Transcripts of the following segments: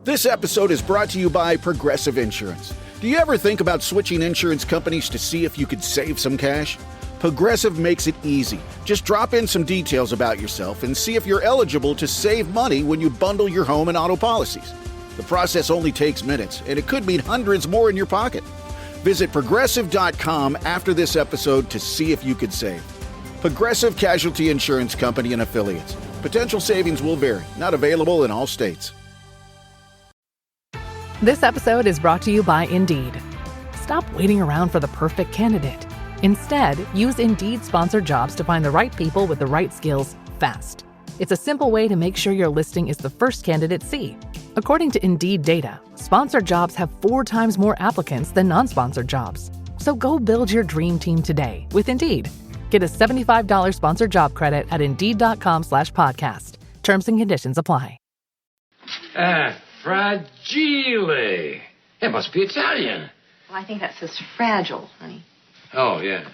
This episode is brought to you by Progressive Insurance. Do you ever think about switching insurance companies to see if you could save some cash? Progressive makes it easy. Just drop in some details about yourself and see if you're eligible to save money when you bundle your home and auto policies. The process only takes minutes, and it could mean hundreds more in your pocket. Visit Progressive.com after this episode to see if you could save. Progressive Casualty Insurance Company and Affiliates. Potential savings will vary. Not available in all states. This episode is brought to you by Indeed. Stop waiting around for the perfect candidate. Instead, use Indeed sponsored jobs to find the right people with the right skills fast. It's a simple way to make sure your listing is the first candidates see. According to Indeed data, sponsored jobs have 4 times more applicants than non-sponsored jobs. So go build your dream team today with Indeed. Get a $75 sponsored job credit at Indeed.com/podcast. Terms and conditions apply. Fragile. It must be Italian. Well, I think that says fragile, honey. Oh, yeah.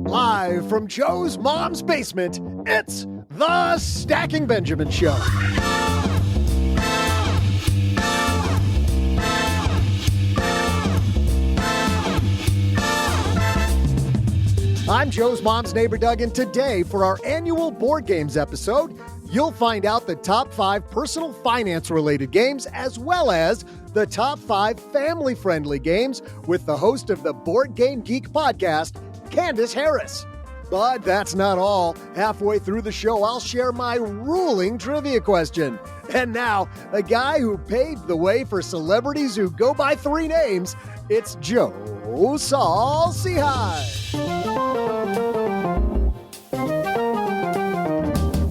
Live from Joe's mom's basement, it's the Stacking Benjamin Show. I'm Joe's mom's neighbor Doug, and today for our annual board games episode, you'll find out the top 5 personal finance-related games as well as the top 5 family-friendly games with the host of the Board Game Geek podcast, Candice Harris. But that's not all. Halfway through the show, I'll share my ruling trivia question. And now, a guy who paved the way for celebrities who go by 3 names, it's Joe Saul-Sehy.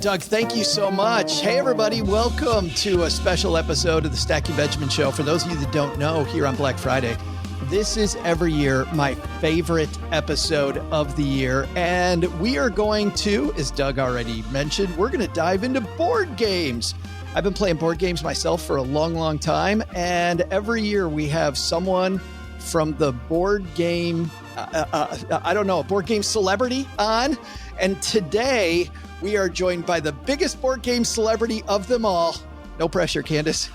Doug, thank you so much. Hey, everybody. Welcome to a special episode of the Stacking Benjamin Show. For those of you that don't know, here on Black Friday, this is every year my favorite episode of the year. And we are going to, as Doug already mentioned, we're going to dive into board games. I've been playing board games myself for a long, long time. And every year we have someone from the board game, board game celebrity on. And today we are joined by the biggest board game celebrity of them all. No pressure, Candice.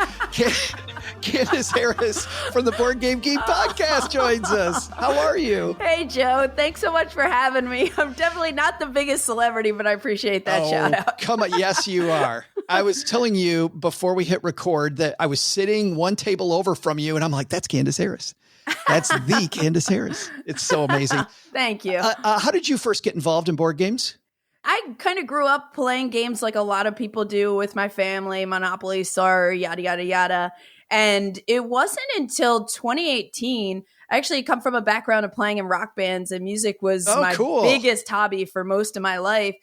Candice Harris from the Board Game Geek podcast joins us. How are you? Hey, Joe. Thanks so much for having me. I'm definitely not the biggest celebrity, but I appreciate that shout out. Come on. Yes, you are. I was telling you before we hit record that I was sitting one table over from you, and I'm like, that's Candice Harris. That's the Candice Harris. It's so amazing. Thank you. How did you first get involved in board games? I kind of grew up playing games like a lot of people do with my family, Monopoly, Star, yada, yada, yada. And it wasn't until 2018, I actually come from a background of playing in rock bands, and music was my biggest hobby for most of my life.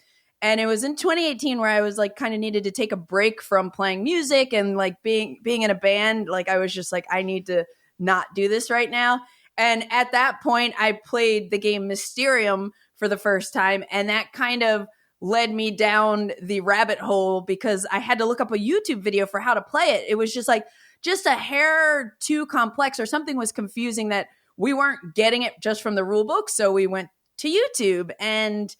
And it was in 2018 where I was like kind of needed to take a break from playing music and like being in a band. Like I was just like, I need to not do this right now. And at that point, I played the game Mysterium for the first time. And that kind of led me down the rabbit hole because I had to look up a YouTube video for how to play it. It was just like, just a hair too complex or something was confusing that we weren't getting it just from the rule book. So we went to YouTube and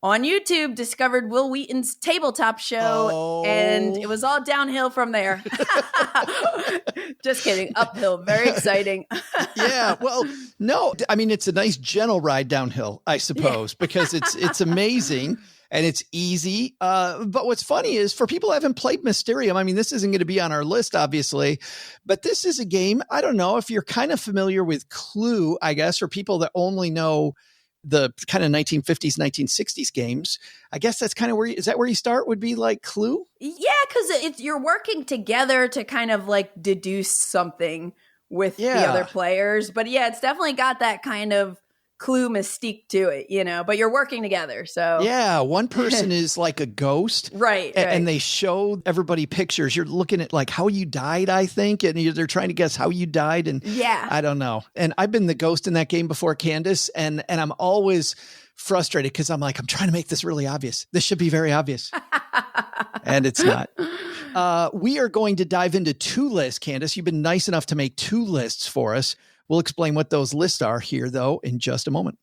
on YouTube discovered Will Wheaton's tabletop show and it was all downhill from there. Just kidding. Uphill. Very exciting. Yeah. Well, no, I mean, it's a nice gentle ride downhill, I suppose, because it's amazing. And it's easy. But what's funny is for people who haven't played Mysterium, I mean, this isn't going to be on our list, obviously, but this is a game. I don't know if you're kind of familiar with Clue, I guess, or people that only know the kind of 1950s, 1960s games. I guess that's kind of is that where you start would be like Clue? Yeah, because you're working together to kind of like deduce something with the other players. But yeah, it's definitely got that kind of Clue mystique to it, you know, but you're working together. So yeah, one person is like a ghost, right? And they show everybody pictures. You're looking at like how you died, I think, and they're trying to guess how you died. And I don't know. And I've been the ghost in that game before, Candice, and I'm always frustrated because I'm like, I'm trying to make this really obvious. This should be very obvious, and it's not. We are going to dive into 2 lists, Candice. You've been nice enough to make 2 lists for us. We'll explain what those lists are here, though, in just a moment.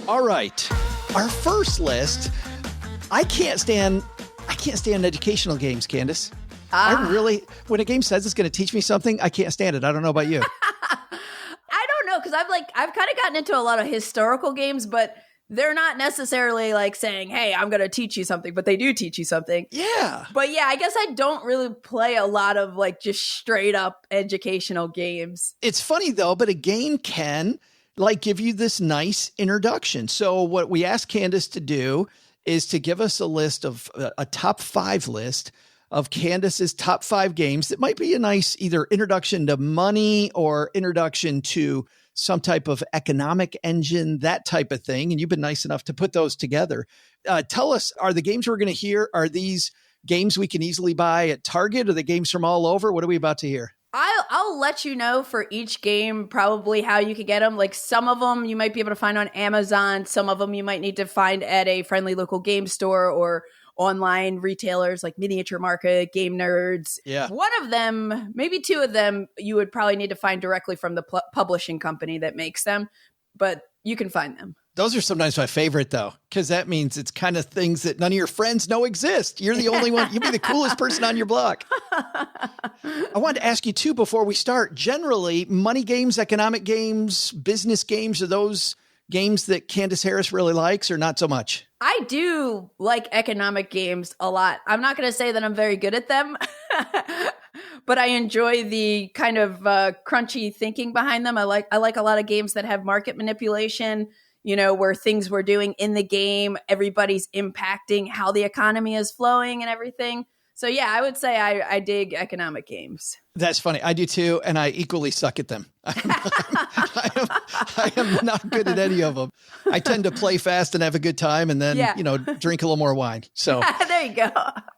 All right. Our first list, I can't stand educational games, Candice. When a game says it's going to teach me something, I can't stand it. I don't know about you. I don't know, because I've kind of gotten into a lot of historical games, but they're not necessarily like saying, hey, I'm going to teach you something, but they do teach you something. Yeah. But yeah, I guess I don't really play a lot of like just straight up educational games. It's funny though, but a game can like give you this nice introduction. So what we asked Candice to do is to give us a list of a top 5 list of Candice's top 5 games that might be a nice either introduction to money or introduction to some type of economic engine, that type of thing. And you've been nice enough to put those together. Tell us, are the games we're going to hear, are these games we can easily buy at Target? Are the games from all over? What are we about to hear? I'll let you know for each game probably how you could get them. Like some of them you might be able to find on Amazon. Some of them you might need to find at a friendly local game store or online retailers like Miniature Market, Game Nerds. Yeah. One of them, maybe 2 of them, you would probably need to find directly from the publishing company that makes them, but you can find them. Those are sometimes my favorite though, because that means it's kind of things that none of your friends know exist. You're the only one. You'll be the coolest person on your block. I wanted to ask you too, before we start, generally money games, economic games, business games, are those games that Candice Harris really likes or not so much? I do like economic games a lot. I'm not going to say that I'm very good at them, but I enjoy the kind of crunchy thinking behind them. I like a lot of games that have market manipulation, where things we're doing in the game, everybody's impacting how the economy is flowing and everything. So yeah, I would say I dig economic games. That's funny. I do too, and I equally suck at them. I am not good at any of them. I tend to play fast and have a good time, and then drink a little more wine. So there you go.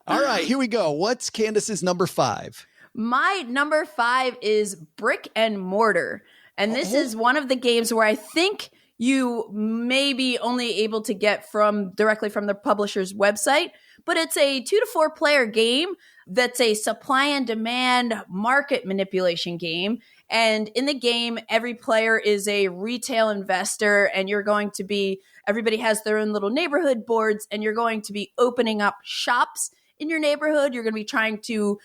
All right, here we go. What's Candice's number 5? My number 5 is Brick and Mortar, and this is one of the games where I think you may be only able to get directly from the publisher's website. But it's a 2 to 4 player game that's a supply and demand market manipulation game. And in the game, every player is a retail investor, and everybody has their own little neighborhood boards, and you're going to be opening up shops in your neighborhood. You're going to be trying to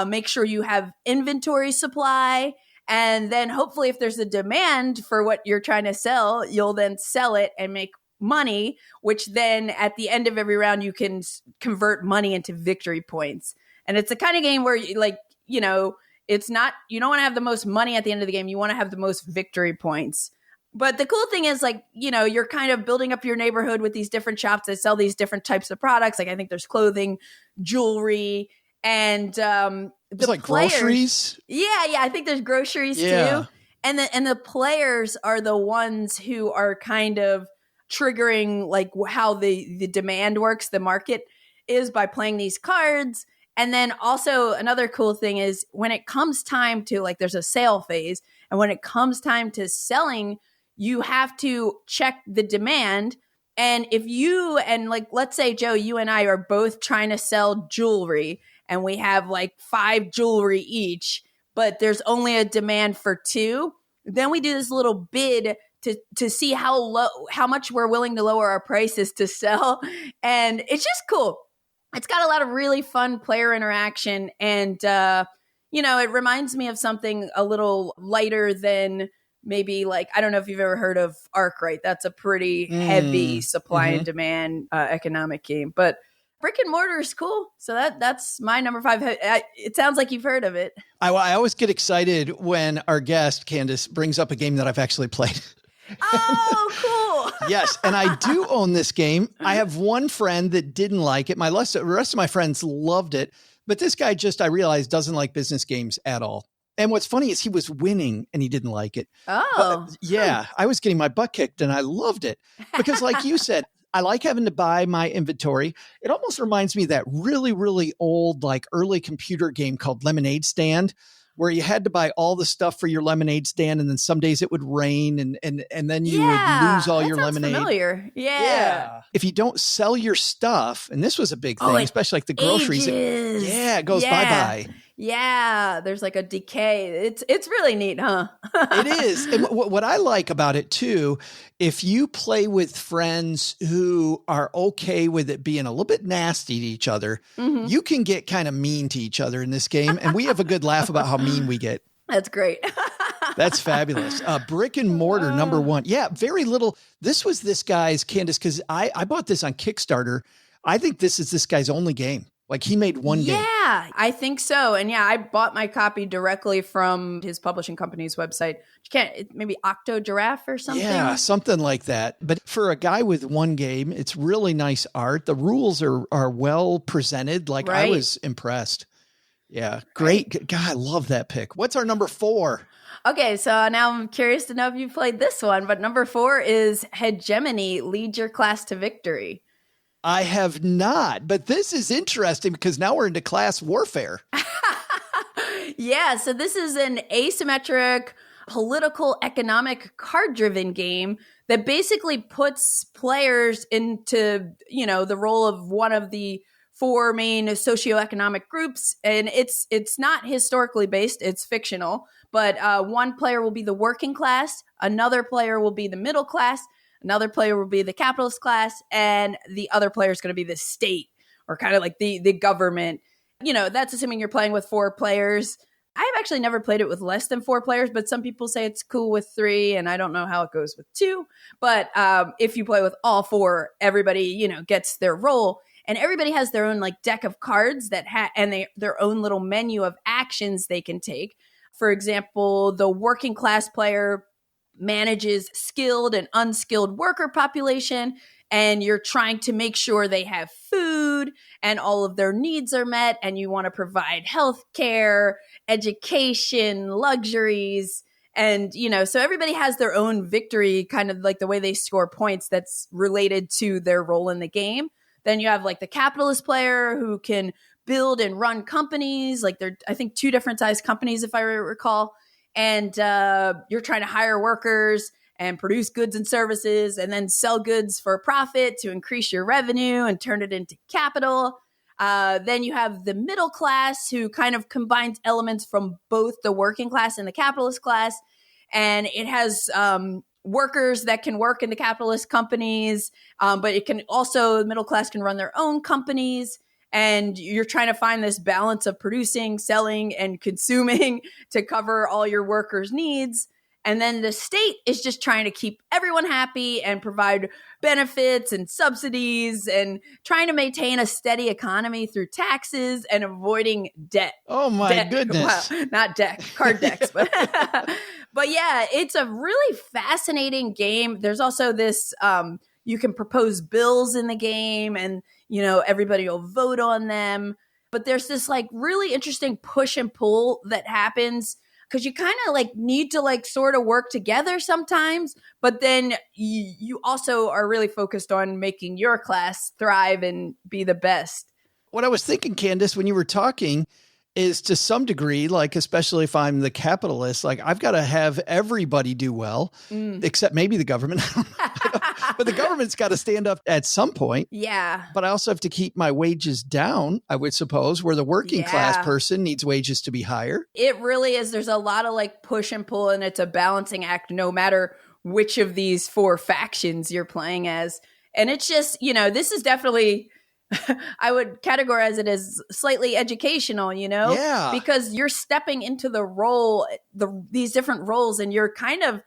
make sure you have inventory supply. And then hopefully if there's a demand for what you're trying to sell, you'll then sell it and make money, which then at the end of every round, you can convert money into victory points. And it's a kind of game where it's not, you don't want to have the most money at the end of the game. You want to have the most victory points. But the cool thing is you're kind of building up your neighborhood with these different shops that sell these different types of products. Like I think there's clothing, jewelry, and it's like groceries. Yeah. I think there's groceries too. And the players are the ones who are kind of triggering like how the demand works, the market is by playing these cards. And then also another cool thing is when it comes time to there's a sale phase, and when it comes time to selling, you have to check the demand. And if let's say Joe, you and I are both trying to sell jewelry, and we have 5 jewelry each, but there's only a demand for 2, then we do this little bid to see how much we're willing to lower our prices to sell. And it's just cool. It's got a lot of really fun player interaction. And, it reminds me of something a little lighter than maybe I don't know if you've ever heard of Arkwright. That's a pretty heavy supply and demand economic game. But Brick and Mortar is cool. So that's my number 5. It sounds like you've heard of it. I always get excited when our guest, Candice, brings up a game that I've actually played. Oh, cool. Yes, and I do own this game. I have one friend that didn't like it. The rest of my friends loved it. But this guy I realized, doesn't like business games at all. And what's funny is he was winning and he didn't like it. Oh. Yeah, I was getting my butt kicked and I loved it. Because like you said, I like having to buy my inventory. It almost reminds me of that really, really old, early computer game called Lemonade Stand, where you had to buy all the stuff for your lemonade stand, and then some days it would rain, and then you would lose all your lemonade. Familiar. Yeah. If you don't sell your stuff, and this was a big thing, especially the groceries. Ages. It goes bye-bye. Yeah, there's like a decay. It's really neat, huh? It is. And what I like about it too, if you play with friends who are okay with it being a little bit nasty to each other, you can get kind of mean to each other in this game. And we have a good laugh about how mean we get. That's great. That's fabulous. Brick and mortar, number one. Yeah, very little. This was this guy's, Candice, because I bought this on Kickstarter. I think this is this guy's only game. Like he made one game. Yeah, I think so. And yeah, I bought my copy directly from his publishing company's website. You can't, maybe Octo Giraffe or something. Yeah, something like that. But for a guy with one game, it's really nice art. The rules are well presented. Like I was impressed. Yeah, great. God, I love that pick. What's our number 4? Okay, so now I'm curious to know if you played this one. But number 4 is Hegemony, Lead Your Class to Victory. I have not, but this is interesting because now we're into class warfare. Yeah, so this is an asymmetric political economic card-driven game that basically puts players into, the role of one of the 4 main socioeconomic groups. And it's not historically based, it's fictional, but one player will be the working class, another player will be the middle class, another player will be the capitalist class, and the other player is going to be the state, or kind of like the government. That's assuming you're playing with 4 players. I've actually never played it with less than 4 players, but some people say it's cool with 3, and I don't know how it goes with 2. But if you play with all 4, everybody, gets their role, and everybody has their own like deck of cards that their own little menu of actions they can take. For example, the working class player manages skilled and unskilled worker population, and you're trying to make sure they have food and all of their needs are met, and you want to provide health care, education, luxuries, and so everybody has their own victory, kind of like the way they score points that's related to their role in the game. Then you have like the capitalist player who can build and run companies, like they're I think 2 different size companies if I recall. And you're trying to hire workers and produce goods and services and then sell goods for a profit to increase your revenue and turn it into capital. Then you have the middle class who kind of combines elements from both the working class and the capitalist class. And it has workers that can work in the capitalist companies, but it can also, the middle class can run their own companies. And you're trying to find this balance of producing, selling, and consuming to cover all your workers' needs. And then the state is just trying to keep everyone happy and provide benefits and subsidies and trying to maintain a steady economy through taxes and avoiding debt. Oh my goodness. Well, not debt, card decks. But, but yeah, it's a really fascinating game. There's also this, you can propose bills in the game and, everybody will vote on them. But there's this like really interesting push and pull that happens because you kind of like need to like sort of work together sometimes. But then you also are really focused on making your class thrive and be the best. What I was thinking, Candice, when you were talking is to some degree, like, especially if I'm the capitalist, like I've got to have everybody do well, except maybe the government. But the government's got to stand up at some point. Yeah. But I also have to keep my wages down, I would suppose, where the working class person needs wages to be higher. It really is. There's a lot of like push and pull, and it's a balancing act no matter which of these 4 factions you're playing as. And it's just, this is definitely, I would categorize it as slightly educational, Yeah. Because you're stepping into the role, these different roles, and you're kind of,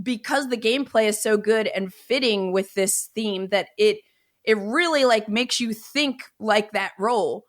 because the gameplay is so good and fitting with this theme that it really like makes you think like that role,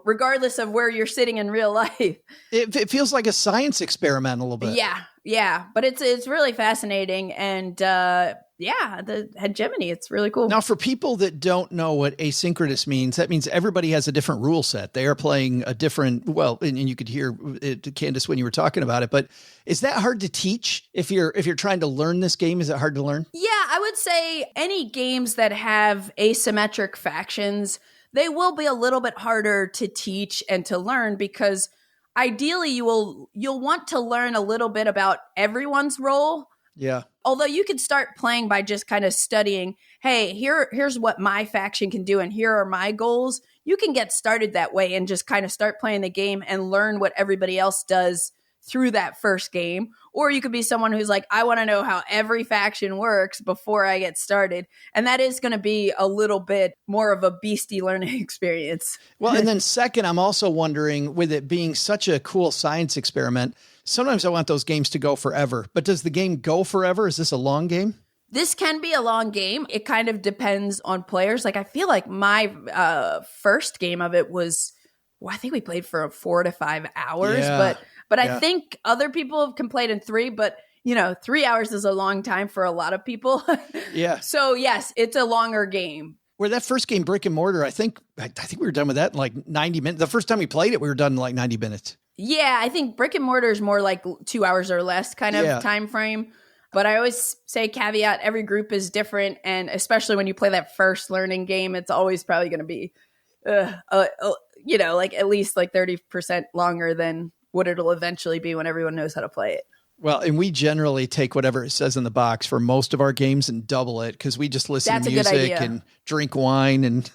regardless of where you're sitting in real life. It feels like a science experiment a little bit. Yeah. But it's really fascinating. And the hegemony, it's really cool. Now, for people that don't know what asynchronous means, that means everybody has a different rule set. They are playing a different, and you could hear it, Candice, when you were talking about it, but is that hard to teach? If you're trying to learn this game, is it hard to learn? Yeah, I would say any games that have asymmetric factions, they will be a little bit harder to teach and to learn because ideally you'll want to learn a little bit about everyone's role. Yeah. Although you could start playing by just kind of studying, hey, here's what my faction can do and here are my goals. you can get started that way and just kind of start playing the game and learn what everybody else does through that first game. Or you could be someone who's like, I want to know how every faction works before I get started. And that is going to be a little bit more of a beastie learning experience. Well, and then second, I'm also wondering, with it being such a cool science experiment, sometimes I want those games to go forever. But does the game go forever? Is this a long game? This can be a long game. It kind of depends on players. Like, I feel like my first game of it was, I think we played for 4 to 5 hours, but I think other people can play it in 3, but 3 hours is a long time for a lot of people. Yeah. So yes, it's a longer game. Where that first game, Brick and Mortar, I think we were done with that in like 90 minutes. The first time we played it, we were done in like 90 minutes. Yeah, I think Brick and Mortar is more like 2 hours or less kind of time frame. But I always say caveat, every group is different. And especially when you play that first learning game, it's always probably going to be, like at least like 30% longer than what it'll eventually be when everyone knows how to play it. Well, and we generally take whatever it says in the box for most of our games and double it because we just listen to music and drink wine. And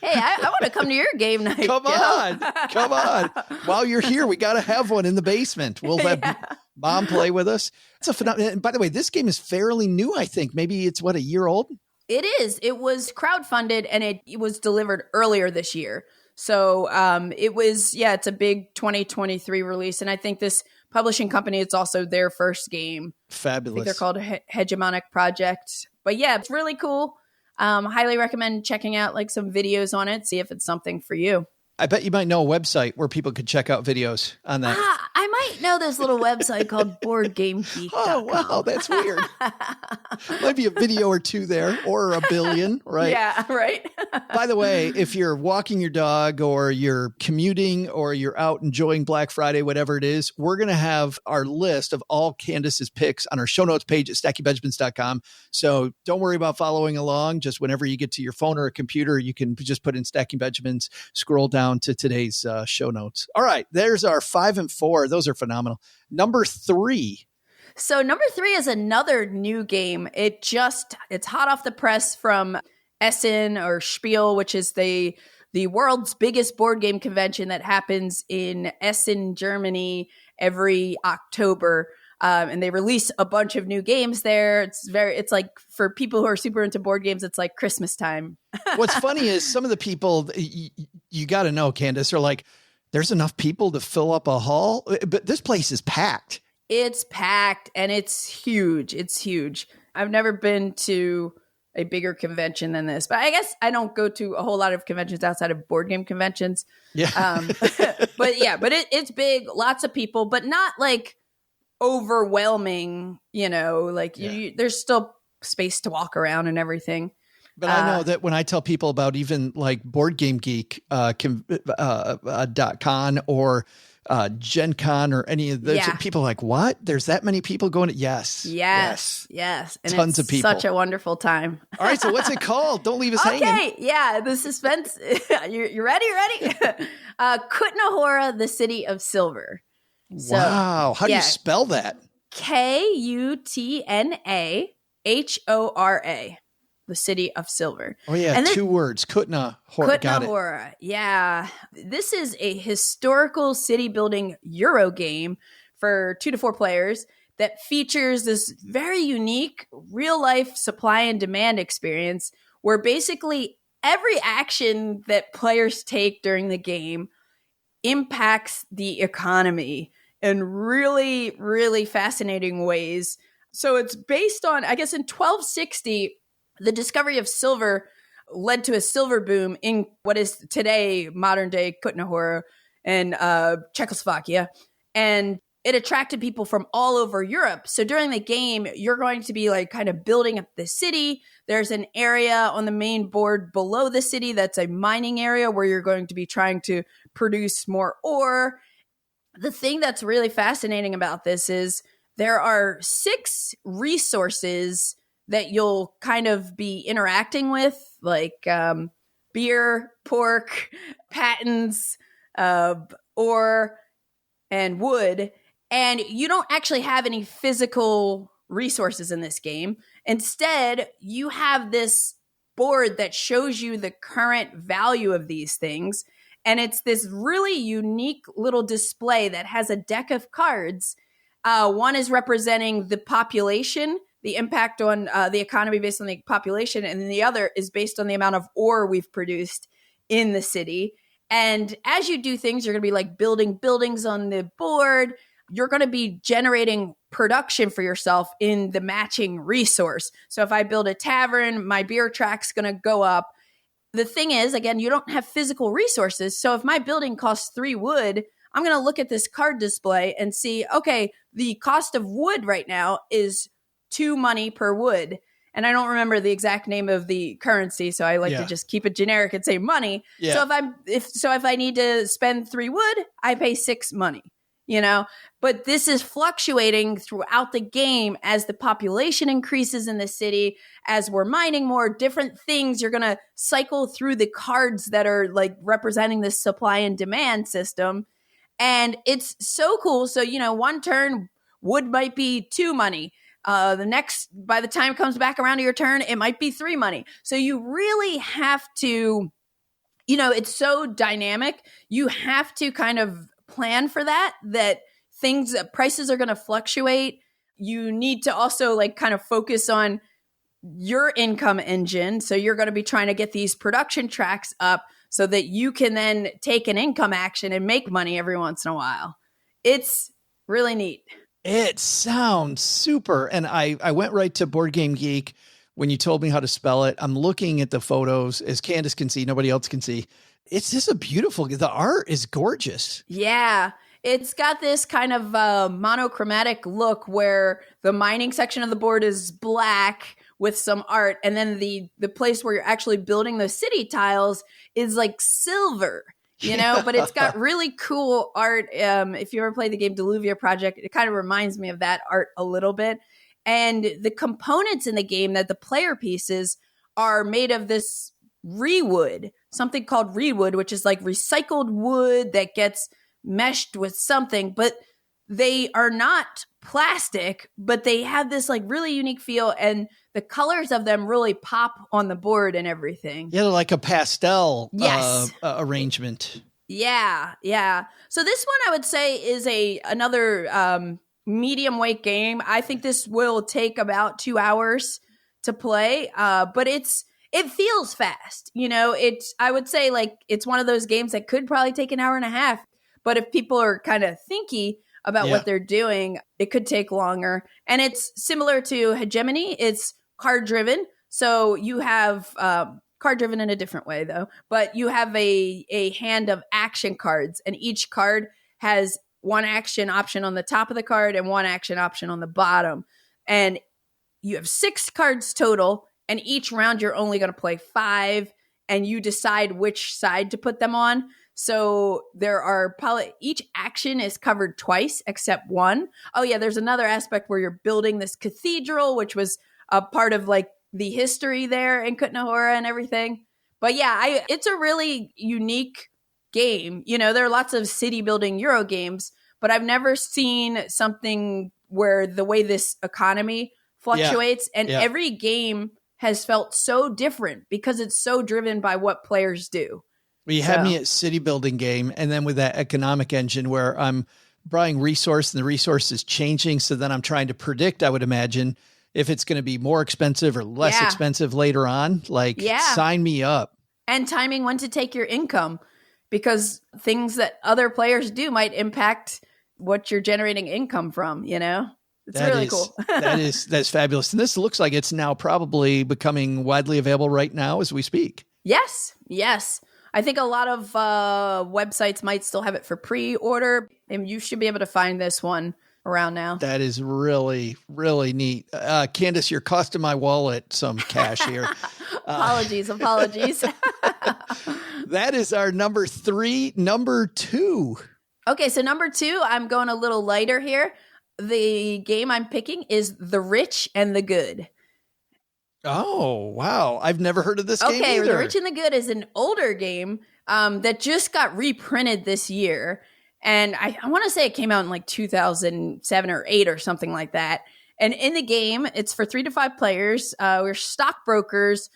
hey, I want to come to your game night. Come on. While you're here, we got to have one in the basement. We'll let Mom play with us. It's a phenomenon. And by the way, this game is fairly new, I think. Maybe it's a year old? It is. It was crowdfunded and it was delivered earlier this year. So it's a big 2023 release. And I think this publishing company, it's also their first game. Fabulous. I think they're called Hegemonic Project. But yeah, it's really cool. Highly recommend checking out like some videos on it, see if it's something for you. I bet you might know a website where people could check out videos on that. I might know this little website called BoardGameGeek. Oh, wow. That's weird. Might be a video or two there or a billion, right? Yeah, right. By the way, if you're walking your dog or you're commuting or you're out enjoying Black Friday, whatever it is, we're going to have our list of all Candice's picks on our show notes page at stackybenjamins.com. So don't worry about following along. Just whenever you get to your phone or a computer, you can just put in Stacking Benjamins, scroll down to today's show notes. All right, there's our 5 and 4. Those are phenomenal. Number 3. So number 3 is another new game. It's hot off the press from Essen or Spiel, which is the world's biggest board game convention that happens in Essen, Germany every October. And they release a bunch of new games there. It's like for people who are super into board games, it's like Christmas time. What's funny is some of the people you got to know, Candice, are like, there's enough people to fill up a hall, but this place is packed. It's packed and it's huge. It's huge. I've never been to a bigger convention than this, but I guess I don't go to a whole lot of conventions outside of board game conventions. Yeah. But it's big, lots of people, but not like overwhelming, there's still space to walk around and everything. But I know that when I tell people about even like BoardGameGeek .con or Gen Con or any of those, people are like, what? There's that many people going to? Yes. And tons of people. Such a wonderful time. All right. So what's it called? Don't leave us hanging. Okay. Yeah. The suspense. You ready? Kutna, the City of Silver. So, wow. How do you spell that? Kutnahora, the City of Silver. Oh, yeah. And 2 words. Kutnahora. Got it. Kutnahora. Yeah. This is a historical city building Euro game for 2 to 4 players that features this very unique real life supply and demand experience where basically every action that players take during the game impacts the economy in really, really fascinating ways. So it's based on, I guess in 1260, the discovery of silver led to a silver boom in what is today modern day Kutna and Czechoslovakia. And it attracted people from all over Europe. So during the game, you're going to be like kind of building up the city. There's an area on the main board below the city that's a mining area where you're going to be trying to produce more ore. The thing that's really fascinating about this is there are 6 resources that you'll kind of be interacting with, like beer, pork, patents, ore, and wood. And you don't actually have any physical resources in this game. Instead, you have this board that shows you the current value of these things. And it's this really unique little display that has a deck of cards. One is representing the population, the impact on the economy based on the population, and the other is based on the amount of ore we've produced in the city. And as you do things, you're going to be like building buildings on the board. You're going to be generating production for yourself in the matching resource. So if I build a tavern, my beer track's going to go up. The thing is, again, you don't have physical resources. So if my building costs 3 wood, I'm going to look at this card display and see, okay, the cost of wood right now is 2 money per wood. And I don't remember the exact name of the currency, so I like to just keep it generic and say money. Yeah. So if I need to spend 3 wood, I pay 6 money. But this is fluctuating throughout the game as the population increases in the city, as we're mining more different things. You're going to cycle through the cards that are like representing this supply and demand system. And it's so cool. So, one turn wood might be 2 money. The next, by the time it comes back around to your turn, it might be 3 money. So you really have to, it's so dynamic. You have to kind of plan for that prices are going to fluctuate. You need to also like kind of focus on your income engine. So you're going to be trying to get these production tracks up so that you can then take an income action and make money every once in a while. It's really neat. It sounds super. And I went right to BoardGameGeek when you told me how to spell it. I'm looking at the photos, as Candice can see, nobody else can see. It's just the art is gorgeous. Yeah. It's got this kind of monochromatic look where the mining section of the board is black with some art. And then the place where you're actually building the city tiles is like silver, but it's got really cool art. If you ever played the game Deluvia Project, it kind of reminds me of that art a little bit. And the components in the game, that the player pieces are made of this rewood, something called rewood, which is like recycled wood that gets meshed with something, but they are not plastic, but they have this like really unique feel, and the colors of them really pop on the board and everything. Yeah, like a pastel arrangement. Yeah. So this one I would say is another medium weight game. I think this will take about 2 hours to play, but it feels fast. I would say like it's one of those games that could probably take an hour and a half. But if people are kind of thinky about what they're doing, it could take longer. And it's similar to Hegemony. It's card driven. So you have card driven in a different way, though. But you have a hand of action cards. And each card has one action option on the top of the card and one action option on the bottom. And you have 6 cards total. And each round, you're only going to play 5. And you decide which side to put them on. So there are each action is covered twice except one. Oh yeah, there's another aspect where you're building this cathedral, which was a part of like the history there in Kutnahora and everything. But yeah, it's a really unique game. There are lots of city building Euro games, but I've never seen something where the way this economy fluctuates and every game has felt so different because it's so driven by what players do. Well, you had me at city building game, and then with that economic engine where I'm buying resource and the resource is changing. So then I'm trying to predict, I would imagine, if it's going to be more expensive or less expensive later on. Like, sign me up. And timing when to take your income, because things that other players do might impact what you're generating income from, It's really cool. That's fabulous. And this looks like it's now probably becoming widely available right now as we speak. Yes. I think a lot of websites might still have it for pre-order, and you should be able to find this one around now. That is really, really neat. Candice, you're costing my wallet some cash here. Apologies. That is our number 3. Number 2. Okay, so number 2, I'm going a little lighter here. The game I'm picking is The Rich and the Good. Oh, wow. I've never heard of this game either. Okay, The Rich and the Good is an older game that just got reprinted this year. And I want to say it came out in like 2007 or 8 or something like that. And in the game, it's for 3 to 5 players. We're stockbrokers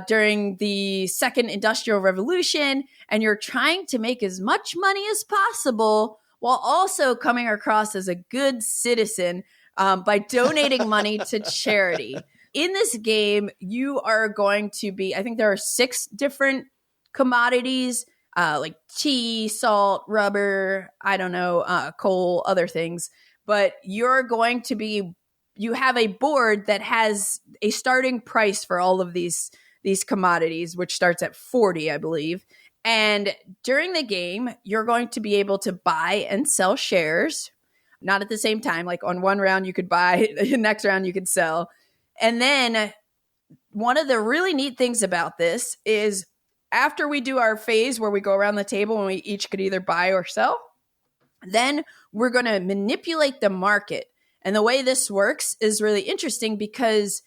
during the Second Industrial Revolution, and you're trying to make as much money as possible while also coming across as a good citizen by donating money to charity. In this game, you are going to be, I think there are 6 different commodities, like tea, salt, rubber, I don't know, coal, other things. But you're going to be, you have a board that has a starting price for all of these commodities, which starts at 40, I believe. And during the game, you're going to be able to buy and sell shares, not at the same time. Like on one round, you could buy, the next round, you could sell. And then one of the really neat things about this is after we do our phase where we go around the table and we each could either buy or sell, then we're going to manipulate the market. And the way this works is really interesting because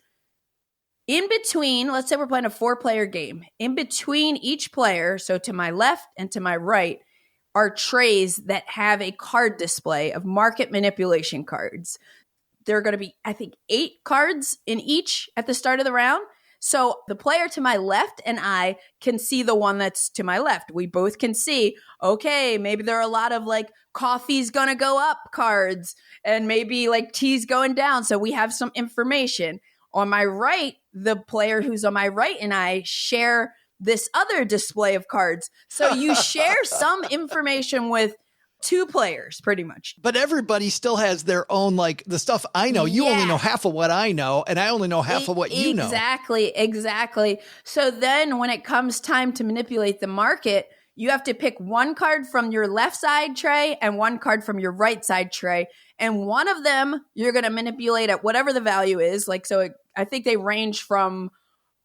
in between, let's say we're playing a 4-player game, in between each player, so to my left and to my right, are trays that have a card display of market manipulation cards. There are going to be, I think, 8 cards in each at the start of the round. So the player to my left and I can see the one that's to my left. We both can see, okay, maybe there are a lot of like coffee's going to go up cards and maybe like tea's going down. So we have some information. On my right, the player who's on my right and I share this other display of cards. So you share some information with 2 players pretty much. But everybody still has their own, like the stuff I know. You only know half of what I know, and I only know half of what you know. Exactly. So then when it comes time to manipulate the market, you have to pick 1 card from your left side tray and 1 card from your right side tray. And one of them you're going to manipulate at whatever the value is. Like, so I think they range from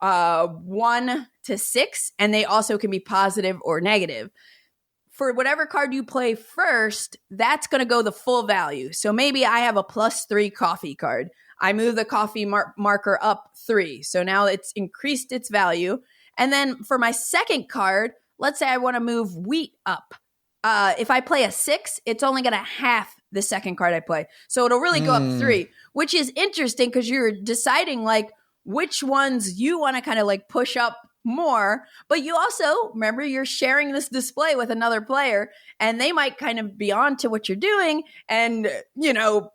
1 to 6, and they also can be positive or negative. For whatever card you play first, that's going to go the full value. So maybe I have a +3 coffee card. I move the coffee marker up 3. So now it's increased its value. And then for my second card, let's say I want to move wheat up. If I play a 6, it's only going to half the second card I play. So it'll really go up 3, which is interesting because you're deciding like which ones you want to kind of like push up more, but you also remember you're sharing this display with another player and they might kind of be on to what you're doing and,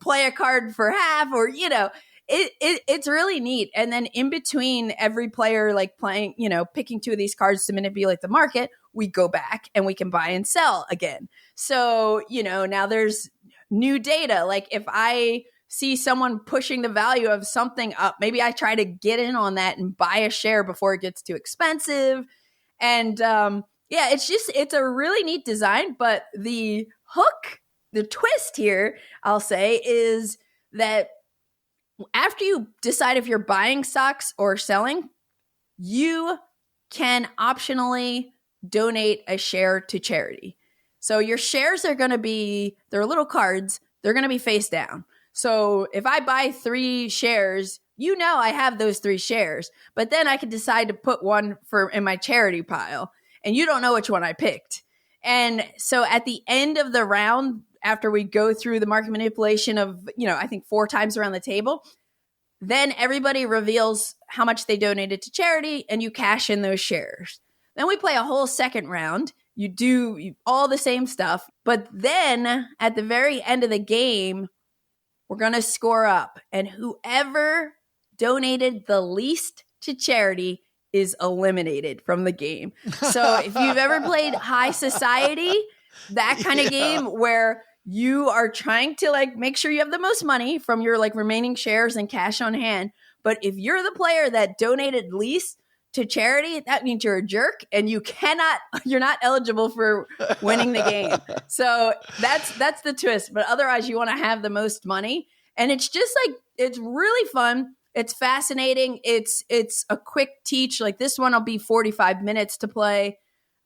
play a card for half or, it's really neat. And then in between every player like playing, picking 2 of these cards to manipulate the market, we go back and we can buy and sell again. So, now there's new data. Like if I see someone pushing the value of something up, maybe I try to get in on that and buy a share before it gets too expensive. And it's a really neat design. But the hook, the twist here, I'll say, is that after you decide if you're buying stocks or selling, you can optionally donate a share to charity. So your shares are going to be, they're little cards, they're going to be face down. So if I buy 3 shares, I have those 3 shares, but then I can decide to put one in my charity pile and you don't know which one I picked. And so at the end of the round, after we go through the market manipulation of, I think 4 times around the table, then everybody reveals how much they donated to charity and you cash in those shares. Then we play a whole second round. You do all the same stuff, but then at the very end of the game, we're going to score up, and whoever donated the least to charity is eliminated from the game. So if you've ever played High Society, that kind of game where you are trying to like make sure you have the most money from your like remaining shares and cash on hand. But if you're the player that donated least to charity, that means you're a jerk and you're not eligible for winning the game. So that's the twist. But otherwise you want to have the most money. And it's just like, it's really fun. It's fascinating. It's a quick teach. Like this one will be 45 minutes to play.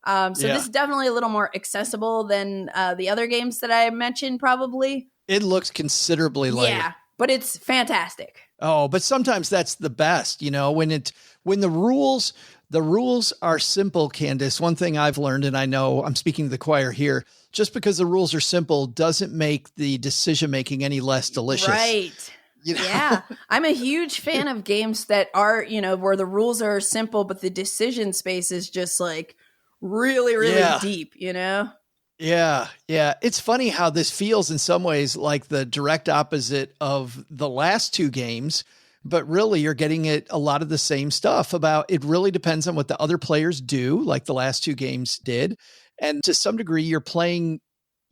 This is definitely a little more accessible than the other games that I mentioned probably. It looks considerably lighter. Yeah, but it's fantastic. Oh, but sometimes that's the best, when the rules are simple, Candice. One thing I've learned, and I know I'm speaking to the choir here, just because the rules are simple doesn't make the decision making any less delicious. Right. You know? Yeah. I'm a huge fan of games that are, where the rules are simple, but the decision space is just like really, really deep, Yeah. Yeah. It's funny how this feels in some ways like the direct opposite of the last two games, but really you're getting a lot of the same stuff about it really depends on what the other players do, like the last two games did. And to some degree, you're playing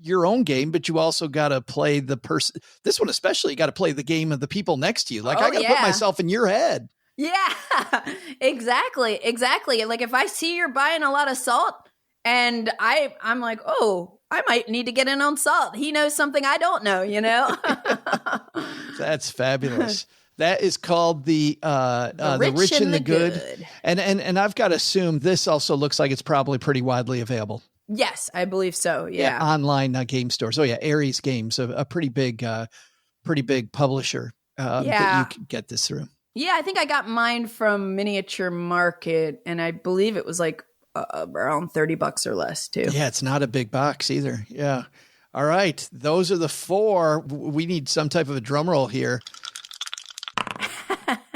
your own game, but you also got to play the person. This one, especially, you got to play the game of the people next to you. Like I got to put myself in your head. Yeah, exactly. Like if I see you're buying a lot of salt and I'm like, oh, I might need to get in on salt. He knows something I don't know, That's fabulous. That is called the rich and the good. And I've got to assume this also looks like it's probably pretty widely available. Yes, I believe so. Yeah. Online game stores. Oh yeah. Ares Games, a pretty big publisher that you can get this through. Yeah. I think I got mine from Miniature Market and I believe it was like around $30 or less too. Yeah. It's not a big box either. Yeah. All right. Those are the four. We need some type of a drum roll here.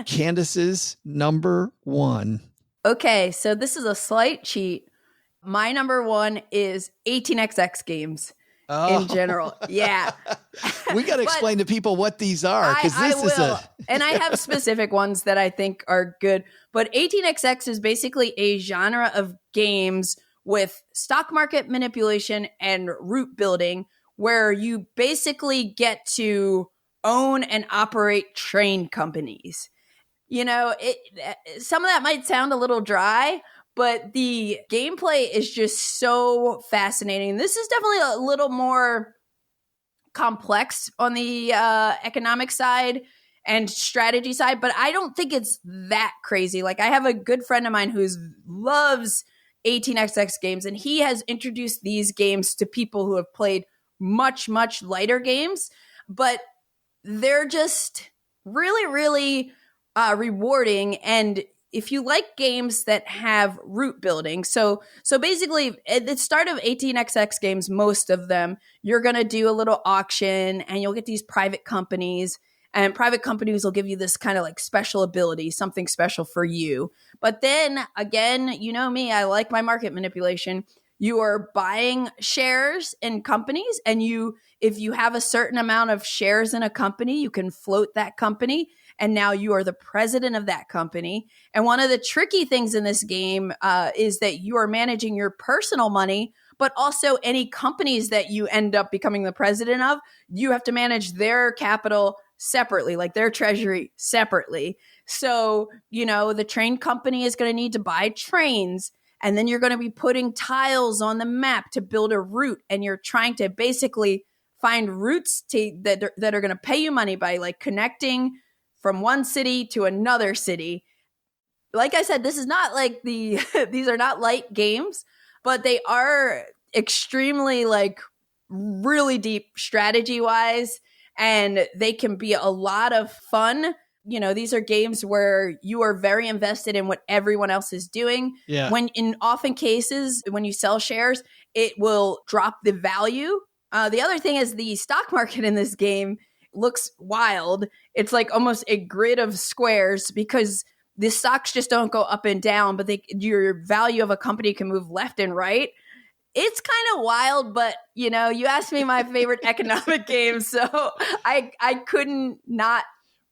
Candice's number one. Okay. So this is a slight cheat. My number one is 18xx games in general. Yeah. We got to explain to people what these are. And I have specific ones that I think are good. But 18xx is basically a genre of games with stock market manipulation and route building where you basically get to own and operate train companies. Some of that might sound a little dry, but the gameplay is just so fascinating. This is definitely a little more complex on the economic side and strategy side, but I don't think it's that crazy. Like I have a good friend of mine who loves 18xx games, and he has introduced these games to people who have played much, much lighter games, but they're just really, really rewarding. And if you like games that have route building, so basically at the start of 18xx games, most of them, you're going to do a little auction and you'll get these private companies, and private companies will give you this kind of like special ability, something special for you. But then again, you know me, I like my market manipulation. You are buying shares in companies, and if you have a certain amount of shares in a company, you can float that company. And now you are the president of that company. And one of the tricky things in this game is that you are managing your personal money, but also any companies that you end up becoming the president of, you have to manage their capital separately, like their treasury separately. So, the train company is going to need to buy trains. And then you're going to be putting tiles on the map to build a route. And you're trying to basically find routes that are going to pay you money by like connecting from one city to another city. Like I said, this is not like these are not light games, but they are extremely like really deep strategy wise, and they can be a lot of fun. These are games where you are very invested in what everyone else is doing. Yeah. When in often cases, when you sell shares, it will drop the value. The other thing is the stock market in this game looks wild. It's like almost a grid of squares because the stocks just don't go up and down, but your value of a company can move left and right. It's kind of wild, but you asked me my favorite economic game, so I couldn't not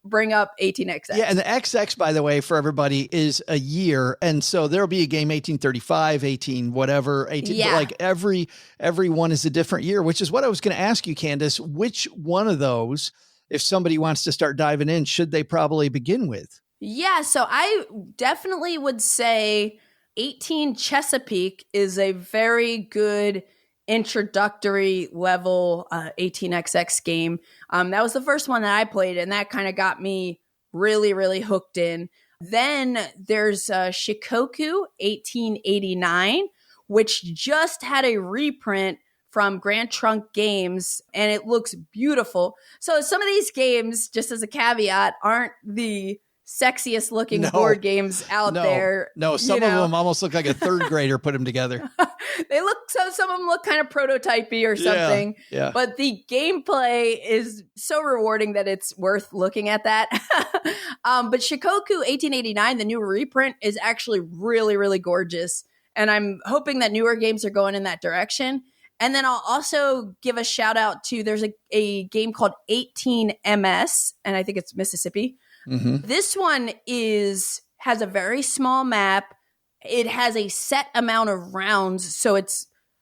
bring up 18xx. Yeah, and the XX, by the way, for everybody, is a year. And so there'll be a game 1835, 18 whatever, 18, yeah. Like every one is a different year, which is what I was going to ask you, Candice. Which one of those, if somebody wants to start diving in, should they probably begin with? Yeah, so I definitely would say 18 Chesapeake is a very good introductory level 18xx game. That was the first one that I played, and that kind of got me really, really hooked in. Then there's Shikoku 1889, which just had a reprint from Grand Trunk Games, and it looks beautiful. So some of these games, just as a caveat, aren't the sexiest looking board games out there. No, some of them almost look like a third grader put them together. Some of them look kind of prototypey or something. Yeah. But the gameplay is so rewarding that it's worth looking at that. But Shikoku 1889, the new reprint, is actually really, really gorgeous. And I'm hoping that newer games are going in that direction. And then I'll also give a shout out to, there's a game called 18MS, and I think it's Mississippi. Mm-hmm. This one has a very small map. It has a set amount of rounds. So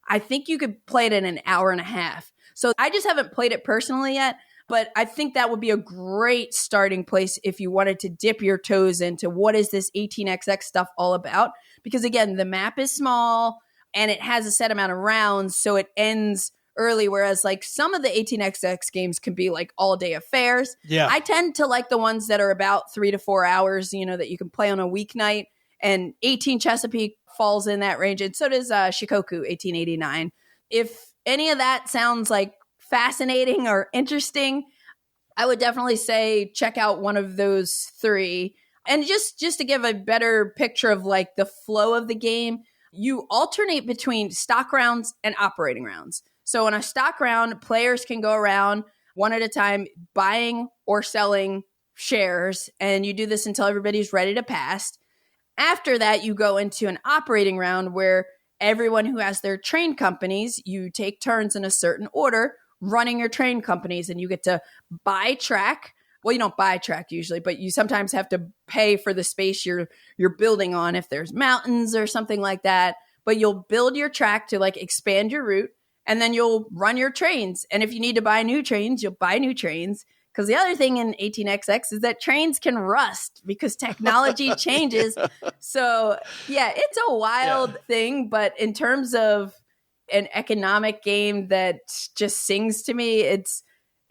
I think you could play it in an hour and a half. So I just haven't played it personally yet, but I think that would be a great starting place if you wanted to dip your toes into what is this 18XX stuff all about. Because again, the map is small and it has a set amount of rounds, so it ends early, whereas like some of the 18XX games can be like all day affairs. Yeah. I tend to like the ones that are about 3 to 4 hours, that you can play on a weeknight, and 18 Chesapeake falls in that range, and so does Shikoku 1889. If any of that sounds like fascinating or interesting, I would definitely say check out one of those three. And just to give a better picture of like the flow of the game, you alternate between stock rounds and operating rounds. So in a stock round, players can go around one at a time buying or selling shares, and you do this until everybody's ready to pass. After that, you go into an operating round where everyone who has their train companies, you take turns in a certain order running your train companies, and you get to buy track. Well, you don't buy track usually, but you sometimes have to pay for the space you're building on if there's mountains or something like that. But you'll build your track to like expand your route, and then you'll run your trains. And if you need to buy new trains, you'll buy new trains. Because the other thing in 18XX is that trains can rust because technology changes. So, yeah, it's a wild thing. But in terms of an economic game that just sings to me,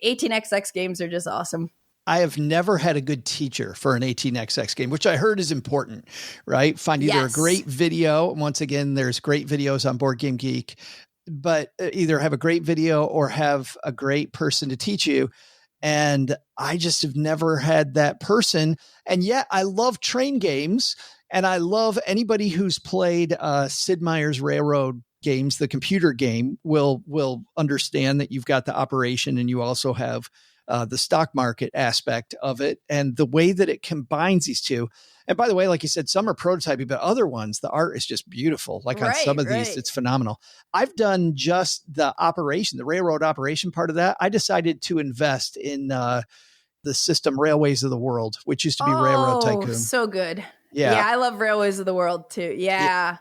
18XX games are just awesome. I have never had a good teacher for an 18XX game, which I heard is important, right? Find either a great video. Once again, there's great videos on BoardGameGeek, but either have a great video or have a great person to teach you. And I just have never had that person. And yet I love train games, and I love anybody who's played Sid Meier's Railroad games. The computer game will understand that you've got the operation and you also have the stock market aspect of it, and the way that it combines these two. And by the way, like you said, some are prototyping, but other ones, the art is just beautiful. Like on some of these, it's phenomenal. I've done just the railroad operation part of that. I decided to invest in the system Railways of the World, which used to be Railroad Tycoon. So good. Yeah, I love Railways of the World too. Yeah,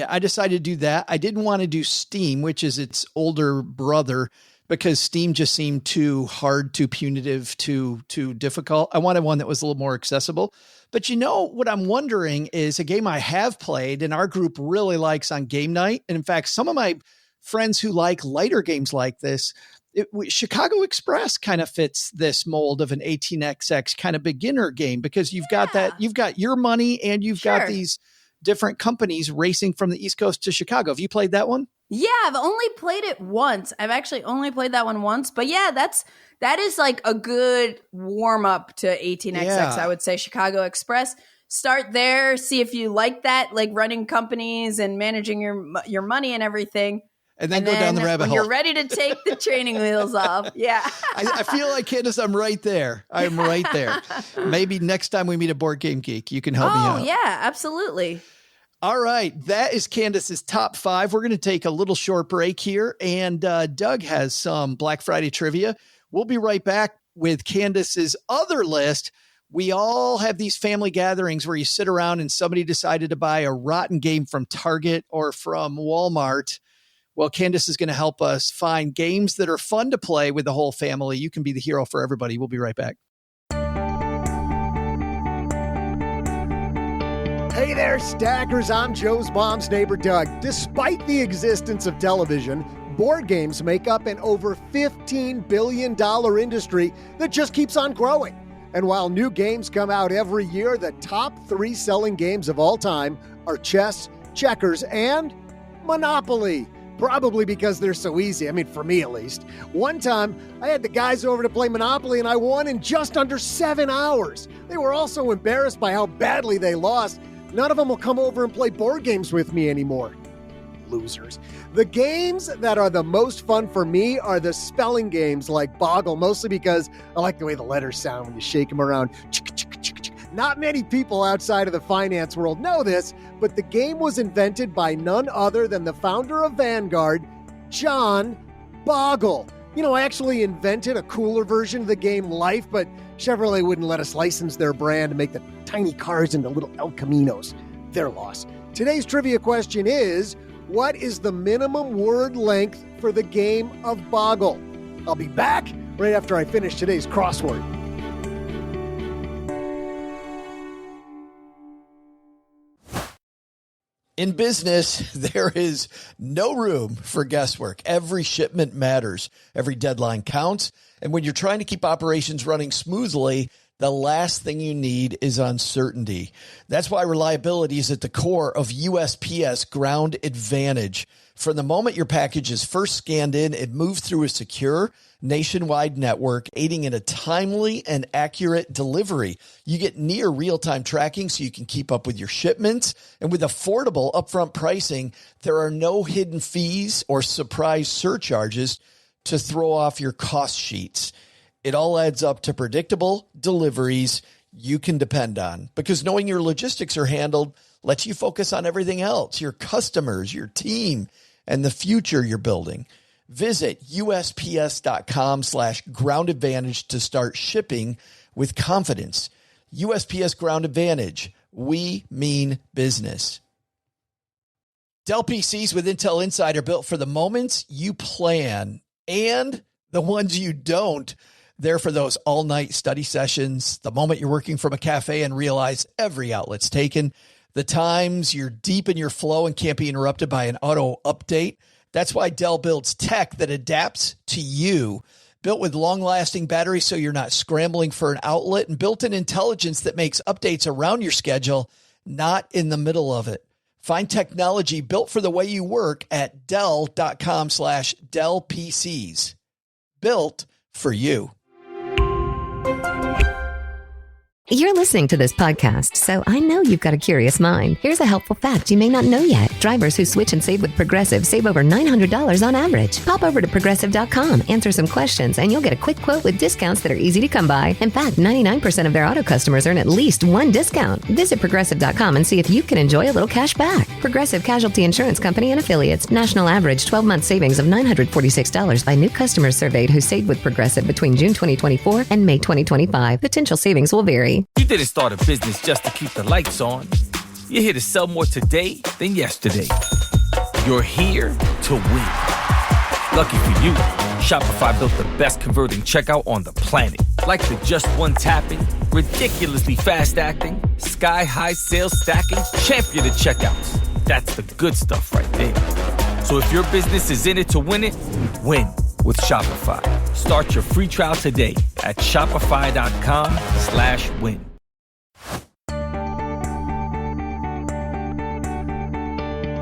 I decided to do that. I didn't want to do Steam, which is its older brother, because Steam just seemed too hard, too punitive, too difficult. I wanted one that was a little more accessible. But what I'm wondering is a game I have played and our group really likes on game night. And in fact, some of my friends who like lighter games like this, Chicago Express kind of fits this mold of an 18XX kind of beginner game, because you've got your money and you've got these different companies racing from the East Coast to Chicago. Have you played that one? Yeah, I've only played it once. I've actually only played that one once. But yeah, that is like a good warm up to 18XX. I would say Chicago Express. Start there, see if you like that, like running companies and managing your money and everything. And then go down the rabbit hole. You're ready to take the training wheels off. Yeah. I feel like, Candice, I'm right there. I'm right there. Maybe next time we meet at BoardGameGeek, you can help me out. Oh, yeah, absolutely. All right. That is Candice's top 5. We're going to take a little short break here. And Doug has some Black Friday trivia. We'll be right back with Candice's other list. We all have these family gatherings where you sit around and somebody decided to buy a rotten game from Target or from Walmart. Well, Candice is going to help us find games that are fun to play with the whole family. You can be the hero for everybody. We'll be right back. Hey there, Stackers. I'm Joe's mom's neighbor, Doug. Despite the existence of television, board games make up an over $15 billion industry that just keeps on growing. And while new games come out every year, the top 3 selling games of all time are chess, checkers, and Monopoly. Probably because they're so easy. I mean, for me at least. One time, I had the guys over to play Monopoly and I won in just under 7 hours. They were all so embarrassed by how badly they lost. None of them will come over and play board games with me anymore. Losers. The games that are the most fun for me are the spelling games like Boggle, mostly because I like the way the letters sound when you shake them around. Not many people outside of the finance world know this, but the game was invented by none other than the founder of Vanguard, John Boggle. You know, I actually invented a cooler version of the game Life, but Chevrolet wouldn't let us license their brand and make the tiny cars into little El Caminos. Their loss. Today's trivia question is, what is the minimum word length for the game of Boggle? I'll be back right after I finish today's crossword. In business, there is no room for guesswork. Every shipment matters. Every deadline counts. And when you're trying to keep operations running smoothly, the last thing you need is uncertainty. That's why reliability is at the core of USPS Ground Advantage. From the moment your package is first scanned in, it moves through a secure nationwide network, aiding in a timely and accurate delivery. You get near real-time tracking so you can keep up with your shipments. And with affordable upfront pricing, there are no hidden fees or surprise surcharges to throw off your cost sheets. It all adds up to predictable deliveries you can depend on, because knowing your logistics are handled lets you focus on everything else, your customers, your team, and the future you're building. Visit USPS.com/Ground Advantage to start shipping with confidence. USPS Ground Advantage. We mean business. Dell PCs with Intel Inside are built for the moments you plan and the ones you don't. They're for those all-night study sessions, the moment you're working from a cafe and realize every outlet's taken, the times you're deep in your flow and can't be interrupted by an auto update. That's why Dell builds tech that adapts to you. Built with long-lasting batteries so you're not scrambling for an outlet, and built-in intelligence that makes updates around your schedule, not in the middle of it. Find technology built for the way you work at Dell.com/Dell PCs. Built for you. You're listening to this podcast, so I know you've got a curious mind. Here's a helpful fact you may not know yet. Drivers who switch and save with Progressive save over $900 on average. Pop over to Progressive.com, answer some questions, and you'll get a quick quote with discounts that are easy to come by. In fact, 99% of their auto customers earn at least one discount. Visit Progressive.com and see if you can enjoy a little cash back. Progressive Casualty Insurance Company and Affiliates. National average 12-month savings of $946 by new customers surveyed who saved with Progressive between June 2024 and May 2025. Potential savings will vary. You didn't start a business just to keep the lights on. You're here to sell more today than yesterday. You're here to win. Lucky for you, Shopify built the best converting checkout on the planet. Like the just one tapping, ridiculously fast acting, sky-high sales stacking, champion of checkouts. That's the good stuff right there. So if your business is in it to win it, win with Shopify. Start your free trial today at shopify.com/win.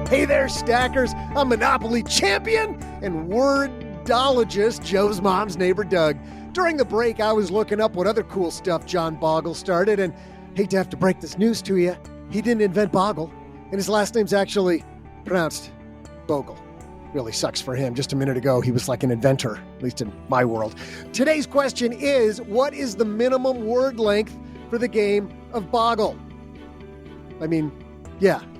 Hey there, stackers. I'm Monopoly champion and wordologist Joe's mom's neighbor Doug. During the break, I was looking up what other cool stuff John Boggle started, and hate to have to break this news to you, he didn't invent Boggle, and his last name's actually pronounced Bogle. Really sucks for him. Just a minute ago, he was like an inventor, at least in my world. Today's question is, what is the minimum word length for the game of Boggle?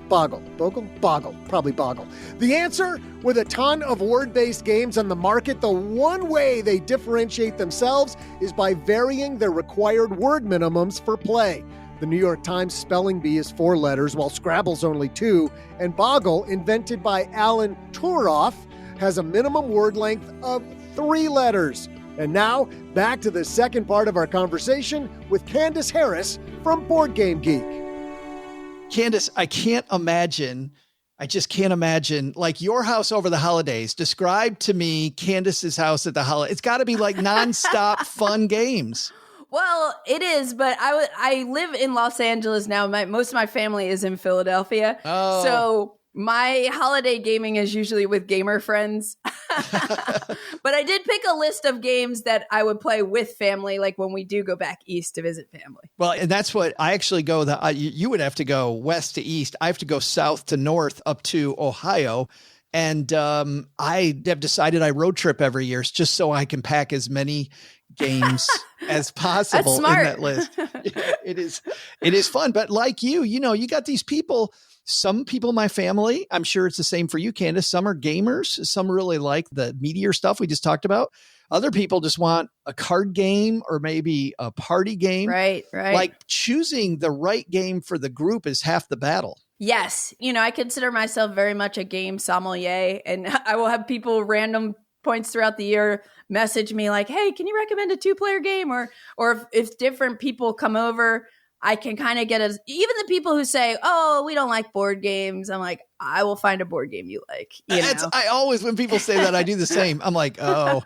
Boggle. Bogle? Boggle. Probably Boggle. The answer, with a ton of word-based games on the market, the one way they differentiate themselves is by varying their required word minimums for play. The New York Times spelling bee is 4 letters, while Scrabble's only 2, and Boggle, invented by Alan Turoff, has a minimum word length of 3 letters. And now, back to the second part of our conversation with Candice Harris from BoardGameGeek. Candice, I just can't imagine, like your house over the holidays. Describe to me Candice's house at the holidays. It's got to be like nonstop fun games. Well, it is, but I live in Los Angeles now. Most of my family is in Philadelphia. Oh. So My holiday gaming is usually with gamer friends. But I did pick a list of games that I would play with family, like when we do go back east to visit family. Well, and that's what I actually go. You would have to go west to east. I have to go south to north up to Ohio. And I have decided I road trip every year just so I can pack as many games as possible in that list. Yeah, it is fun. But like you got these people. Some people in my family, I'm sure it's the same for you, Candice. Some are gamers. Some really like the Meteor stuff we just talked about. Other people just want a card game or maybe a party game. Right. Like choosing the right game for the group is half the battle. Yes. I consider myself very much a game sommelier, and I will have people random points throughout the year message me like, hey, can you recommend a 2-player game? Or if different people come over, I can kind of get even the people who say, oh, we don't like board games. I'm like, I will find a board game you like. I always, when people say that, I do the same. I'm like, oh,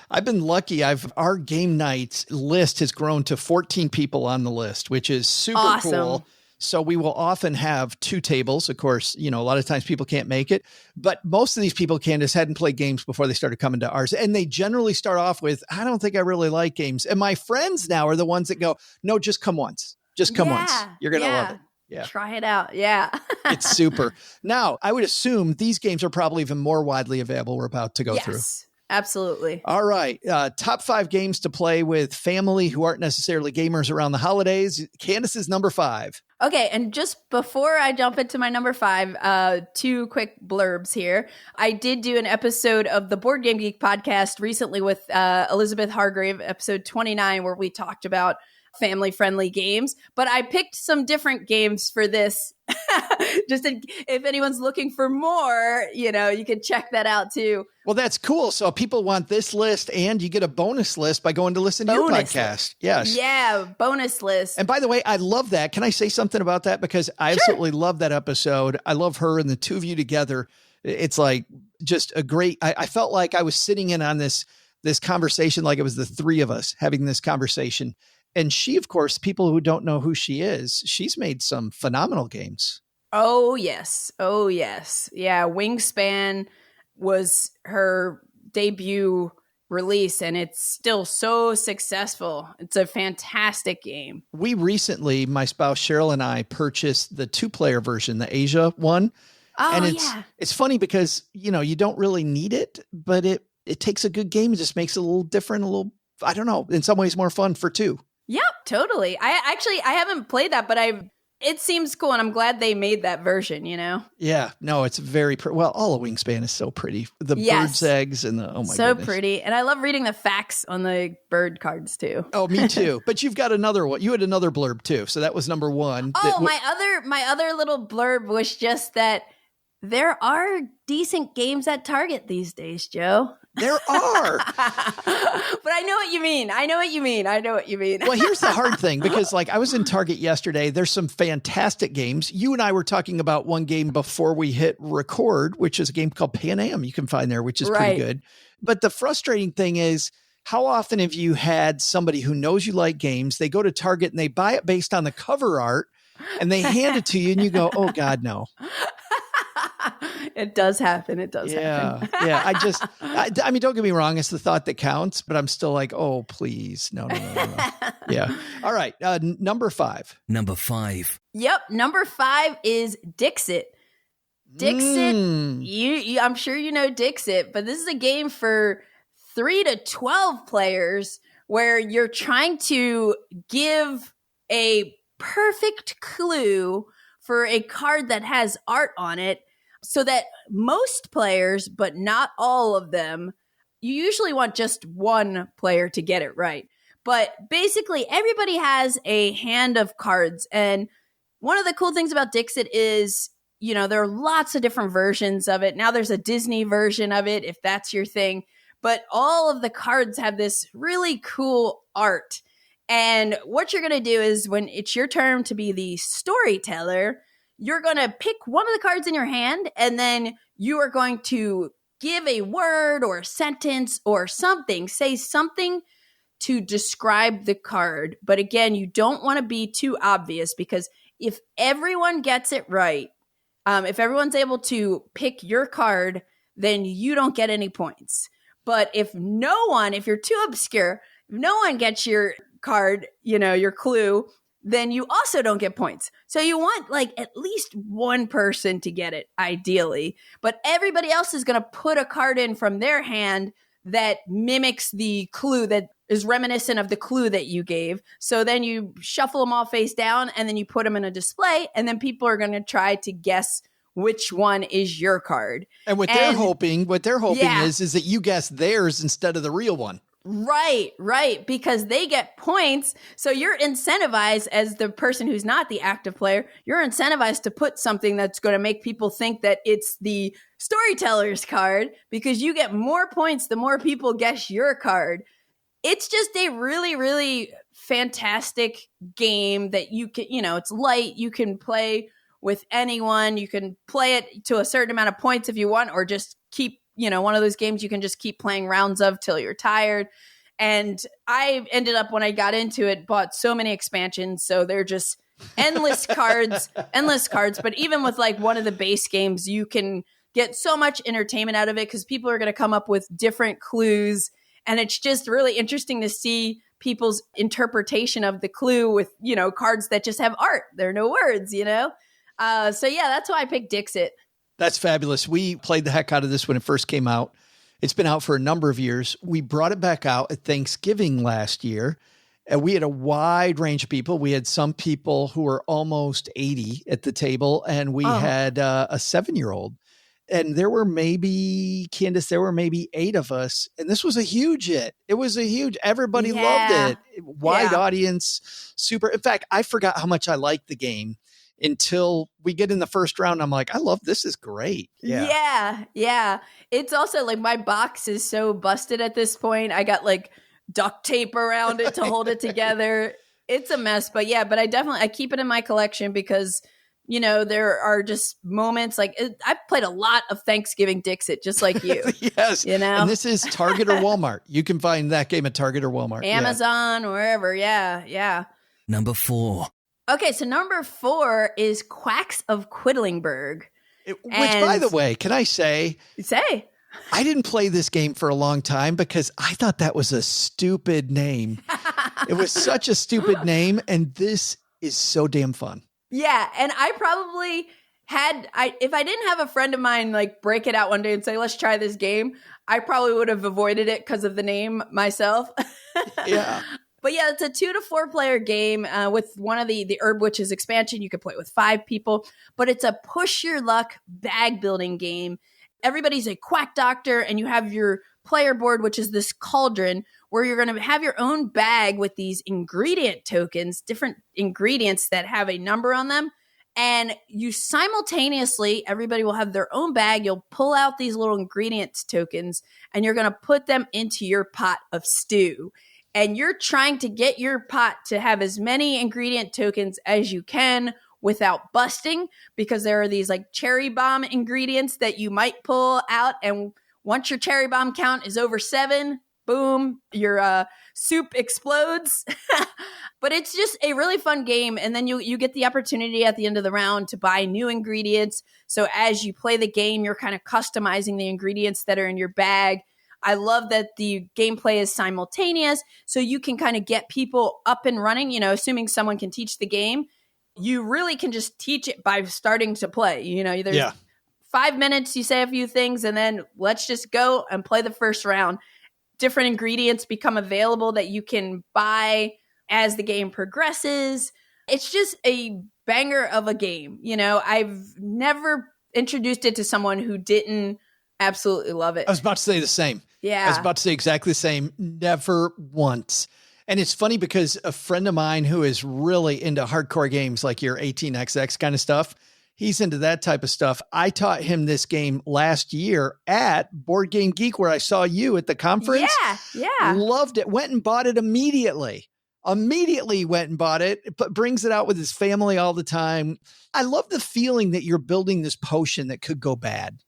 I've been lucky. Our game nights list has grown to 14 people on the list, which is super awesome. Cool. So we will often have 2 tables. Of course, a lot of times people can't make it, but most of these people, Candice, hadn't played games before they started coming to ours. And they generally start off with, I don't think I really like games. And my friends now are the ones that go, no, just come once. Just come once. You're going to love it. Yeah. Try it out. Yeah. It's super. Now, I would assume these games are probably even more widely available. We're about to go through. Yes, absolutely. All right. Top 5 games to play with family who aren't necessarily gamers around the holidays. Candice is number 5. Okay. And just before I jump into my number 5, 2 quick blurbs here. I did do an episode of the Board Game Geek podcast recently with Elizabeth Hargrave, episode 29, where we talked about family-friendly games, but I picked some different games for this. Just if anyone's looking for more, you can check that out too. Well, that's cool. So people want this list, and you get a bonus list by going to listen to your podcast. Yes. Yeah, bonus list. And by the way, I love that. Can I say something about that? Because I absolutely love that episode. I love her and the two of you together. It's like just a great, I felt like I was sitting in on this conversation, like it was the 3 of us having this conversation. And she, of course, people who don't know who she is, she's made some phenomenal games. Oh, yes. Yeah, Wingspan was her debut release, and it's still so successful. It's a fantastic game. We recently, my spouse Cheryl and I, purchased the 2-player version, the Asia one. Oh, and it's funny because, you don't really need it, but it takes a good game and just makes it a little different, I don't know, in some ways more fun for 2. Yep, totally. I haven't played that, but it seems cool, and I'm glad they made that version, Yeah, no, it's very all of Wingspan is so pretty. The bird's eggs and oh my so goodness. pretty. And I love reading the facts on the bird cards too. Oh, me too. But you've got another one. You had another blurb too. So that was number 1. Oh, my other little blurb was just that there are decent games at Target these days, Joe. There are. But I know what you mean. Well, here's the hard thing, because I was in Target yesterday. There's some fantastic games. You and I were talking about one game before we hit record, which is a game called Pan Am you can find there, which is pretty good. But the frustrating thing is, how often have you had somebody who knows you like games, they go to Target and they buy it based on the cover art and they hand it to you and you go, oh God, no. It does happen. Happen. Yeah. I mean, don't get me wrong. It's the thought that counts, but I'm still like, oh, please. No. Yeah. All right. Number 5. Yep. Number 5 is Dixit. Dixit. I'm sure you know Dixit, but this is a game for 3 to 12 players where you're trying to give a perfect clue for a card that has art on it, so that most players, but not all of them, you usually want just one player to get it right. But basically, everybody has a hand of cards. And one of the cool things about Dixit is, there are lots of different versions of it. Now there's a Disney version of it, if that's your thing. But all of the cards have this really cool art. And what you're going to do is, when it's your turn to be the storyteller, you're going to pick one of the cards in your hand, and then you are going to give a word or a sentence or something, say something to describe the card. But again, you don't want to be too obvious, because if everyone gets it right, If everyone's able to pick your card, then you don't get any points. But if you're too obscure, if no one gets your card, your clue, then you also don't get points. So you want like at least one person to get it, ideally. But everybody else is going to put a card in from their hand that mimics the clue, that is reminiscent of the clue that you gave. So then you shuffle them all face down and then you put them in a display, and then people are going to try to guess which one is your card. And they're hoping is that you guess theirs instead of the real one. Right. Because they get points. So you're incentivized as the person who's not the active player. You're incentivized to put something that's going to make people think that it's the storyteller's card, because you get more points the more people guess your card. It's just a really, really fantastic game that you can, it's light. You can play with anyone. You can play it to a certain amount of points if you want, or just keep, one of those games you can just keep playing rounds of till you're tired. And I ended up, when I got into it, bought so many expansions. So they're just endless cards. But even with like one of the base games, you can get so much entertainment out of it because people are going to come up with different clues. And it's just really interesting to see people's interpretation of the clue with, cards that just have art. There are no words, So yeah, that's why I picked Dixit. That's fabulous. We played the heck out of this when it first came out. It's been out for a number of years. We brought it back out at Thanksgiving last year, and we had a wide range of people. We had some people who were almost 80 at the table, and we had a 7-year-old. And there were maybe, Candice, 8 of us. And this was a huge hit. It was everybody loved it. Wide audience, super. In fact, I forgot how much I liked the game until we get in the first round. I'm like, I love this. Is great. Yeah. It's also like my box is so busted at this point. I got like duct tape around it to hold it together. It's a mess, but I keep it in my collection because, there are just moments like I played a lot of Thanksgiving Dixit, just like you. Yes. And this is Target or Walmart. You can find that game at Target or Walmart. Amazon, wherever. Yeah. Number 4. Okay, so number 4 is Quacks of Quedlinburg. Which, by the way, can I say? Say. I didn't play this game for a long time because I thought that was a stupid name. It was such a stupid name, and this is so damn fun. Yeah, and I probably if I didn't have a friend of mine like break it out one day and say, let's try this game, I probably would have avoided it because of the name myself. Yeah. But yeah, it's a 2 to 4 player game with one of the Herb Witches expansion. You could play it with 5 people, but it's a push your luck bag building game. Everybody's a quack doctor, and you have your player board, which is this cauldron where you're going to have your own bag with these ingredient tokens, different ingredients that have a number on them. And you simultaneously, everybody will have their own bag. You'll pull out these little ingredients tokens, and you're going to put them into your pot of stew. And you're trying to get your pot to have as many ingredient tokens as you can without busting, because there are these like cherry bomb ingredients that you might pull out. And once your cherry bomb count is over 7, boom, your soup explodes. But it's just a really fun game. And then you get the opportunity at the end of the round to buy new ingredients. So as you play the game, you're kind of customizing the ingredients that are in your bag. I love that the gameplay is simultaneous, so you can kind of get people up and running, assuming someone can teach the game. You really can just teach it by starting to play. There's 5 minutes, you say a few things, and then let's just go and play the first round. Different ingredients become available that you can buy as the game progresses. It's just a banger of a game. I've never introduced it to someone who didn't absolutely love it. I was about to say the same. Yeah. I was about to say exactly the same. Never once. And it's funny because a friend of mine who is really into hardcore games like your 18XX kind of stuff, he's into that type of stuff. I taught him this game last year at BoardGameGeek, where I saw you at the conference. Yeah. Loved it. Went and bought it immediately. Went and bought it. Brings it out with his family all the time. I love the feeling that you're building this potion that could go bad.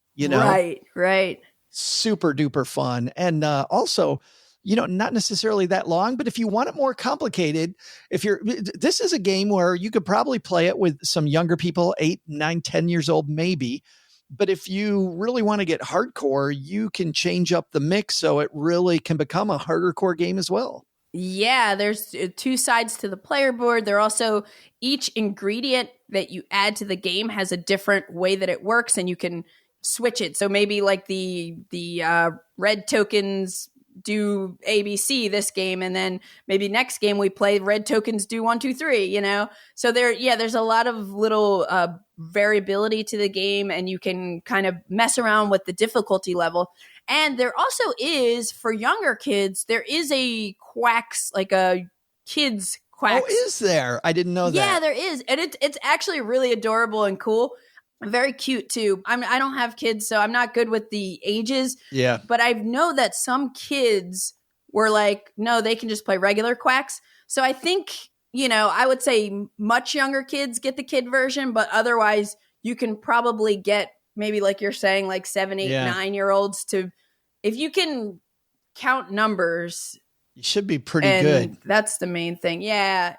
Right. Super duper fun. And also, not necessarily that long, but if you want it more complicated, this is a game where you could probably play it with some younger people, 8, 9, 10 years old, maybe. But if you really want to get hardcore, you can change up the mix so it really can become a harder core game as well. Yeah, there's 2 sides to the player board. There also, each ingredient that you add to the game has a different way that it works, and you can switch it. So maybe like the red tokens do ABC this game, and then maybe next game we play red tokens do 1, 2, 3, So there's a lot of little variability to the game, and you can kind of mess around with the difficulty level. And there also is, for younger kids, there is a quacks, like a kids quacks. Oh, is there? I didn't know that. Yeah, there is. And it's actually really adorable and cool. Very cute too. I don't have kids, so I'm not good with the ages. Yeah. But I know that some kids were like, no, they can just play regular quacks. So I think, I would say much younger kids get the kid version, but otherwise you can probably get maybe, like you're saying, like 7, 8, 9-year-olds to, if you can count numbers. You should be pretty good. That's the main thing. Yeah.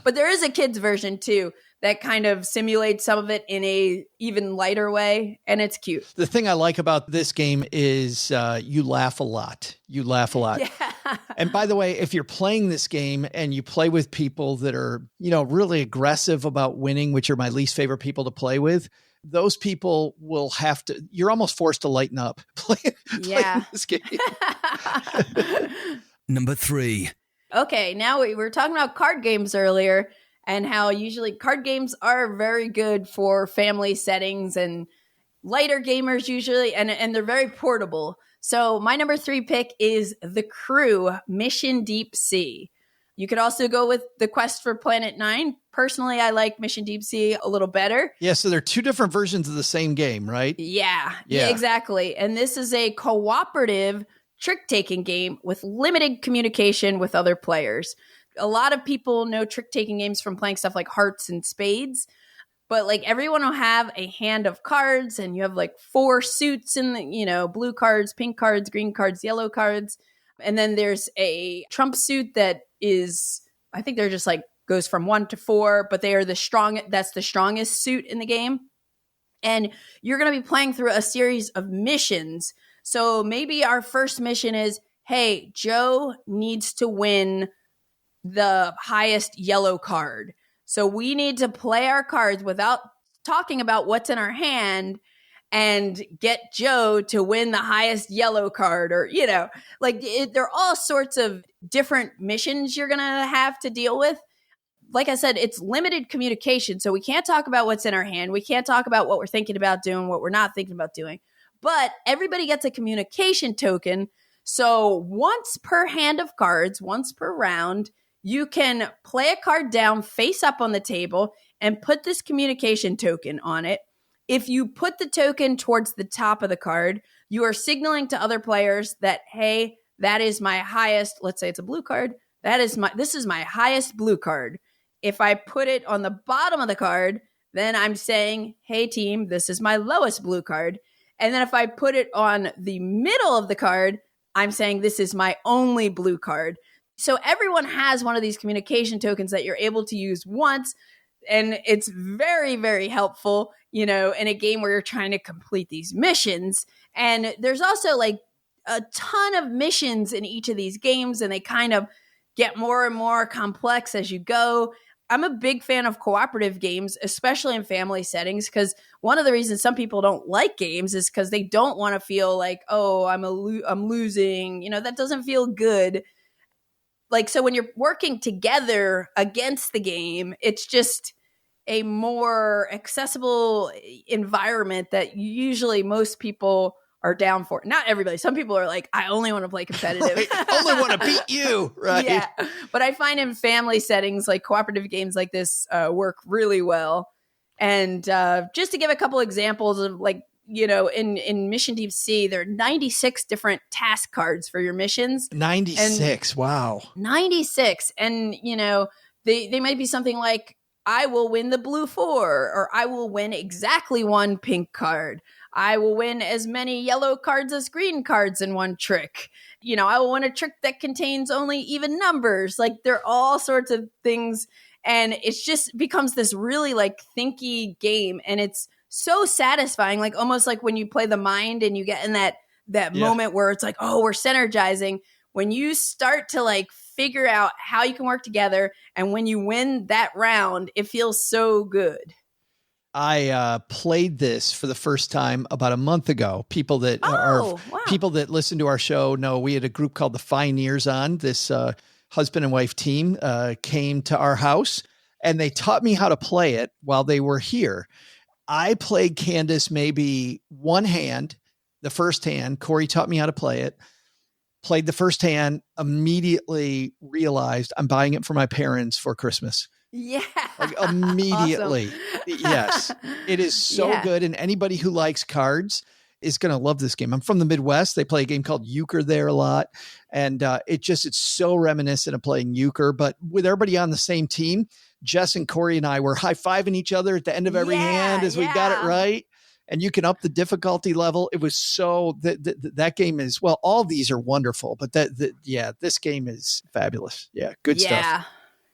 But there is a kids version too that kind of simulates some of it in a even lighter way, and it's cute. The thing I like about this game is you laugh a lot. Yeah. And by the way, if you're playing this game and you play with people that are, really aggressive about winning, which are my least favorite people to play with, those people will have to, you're almost forced to lighten up playing this game. Number 3. Okay, now we were talking about card games earlier, and how usually card games are very good for family settings and lighter gamers usually, and they're very portable. So my number 3 pick is The Crew Mission Deep Sea. You could also go with The Quest for Planet 9. Personally, I like Mission Deep Sea a little better. Yeah, so there are 2 different versions of the same game, right? Yeah, exactly. And this is a cooperative trick-taking game with limited communication with other players. A lot of people know trick-taking games from playing stuff like Hearts and Spades, but like everyone will have a hand of cards, and you have like 4 suits in the, blue cards, pink cards, green cards, yellow cards. And then there's a trump suit that is, I think they're just like goes from 1 to 4, but they are that's the strongest suit in the game. And you're going to be playing through a series of missions. So maybe our first mission is, hey, Joe needs to win the highest yellow card. So we need to play our cards without talking about what's in our hand and get Joe to win the highest yellow card, or, there are all sorts of different missions you're going to have to deal with. Like I said, it's limited communication. So we can't talk about what's in our hand. We can't talk about what we're thinking about doing, what we're not thinking about doing. But everybody gets a communication token. So once per hand of cards, once per round, you can play a card down face up on the table and put this communication token on it. If you put the token towards the top of the card, you are signaling to other players that, hey, that is my highest, let's say it's a blue card, this is my highest blue card. If I put it on the bottom of the card, then I'm saying, hey team, this is my lowest blue card. And then if I put it on the middle of the card, I'm saying this is my only blue card. So everyone has one of these communication tokens that you're able to use once. And it's very, very helpful, in a game where you're trying to complete these missions. And there's also like a ton of missions in each of these games, and they kind of get more and more complex as you go. I'm a big fan of cooperative games, especially in family settings, because one of the reasons some people don't like games is because they don't want to feel like, oh, I'm losing. That doesn't feel good. Like, so when you're working together against the game, it's just a more accessible environment that usually most people are down for. Not everybody. Some people are like, I only want to play competitive. I only want to beat you, right? Yeah. But I find in family settings, like cooperative games like this work really well. And just to give a couple examples of like, in Mission Deep Sea, there are 96 different task cards for your missions. 96. Wow. 96. And, they might be something like, I will win the blue 4, or I will win exactly 1 pink card. I will win as many yellow cards as green cards in one trick. I will win a trick that contains only even numbers. Like, there are all sorts of things. And it's just becomes this really like thinky game. And it's so satisfying, like almost like when you play the mind and you get in that moment where it's like, oh, we're synergizing. When you start to like figure out how you can work together, and when you win that round, it feels so good. I played this for the first time about a month ago. People that people that listen to our show know we had a group called the Fineers on. This husband and wife team came to our house, and they taught me how to play it while they were here. I played Candice maybe one hand, the first hand. Corey taught me how to play it. Played the first hand, immediately realized I'm buying it for my parents for Christmas. Yeah. Like immediately. Awesome. Yes. It is so good. And anybody who likes cards is going to love this game. I'm from the Midwest. They play a game called euchre there a lot. And it's so reminiscent of playing euchre, but with everybody on the same team. Jess and Corey and I were high-fiving each other at the end of every hand as we got it right. And you can up the difficulty level. It was so that game is, well, all these are wonderful, but this game is fabulous. Yeah. Good stuff.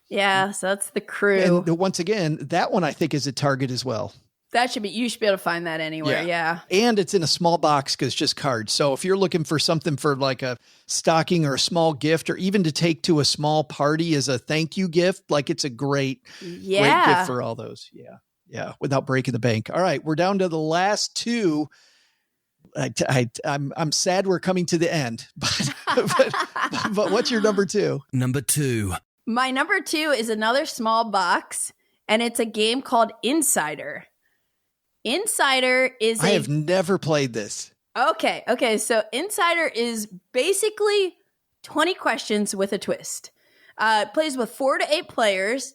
Yeah. So that's the crew. And once again, that one I think is a Target as well. You should be able to find that anywhere. Yeah. And it's in a small box because it's just cards. So if you're looking for something for like a stocking or a small gift, or even to take to a small party as a thank you gift, like it's a great gift for all those. Yeah. Without breaking the bank. All right. We're down to the last two. I'm sad we're coming to the end, but what's your number two? Number two. My number two is another small box, and it's a game called Insider. Insider is I have never played this. Okay. So Insider is basically 20 questions with a twist. It plays with 4 to 8 players.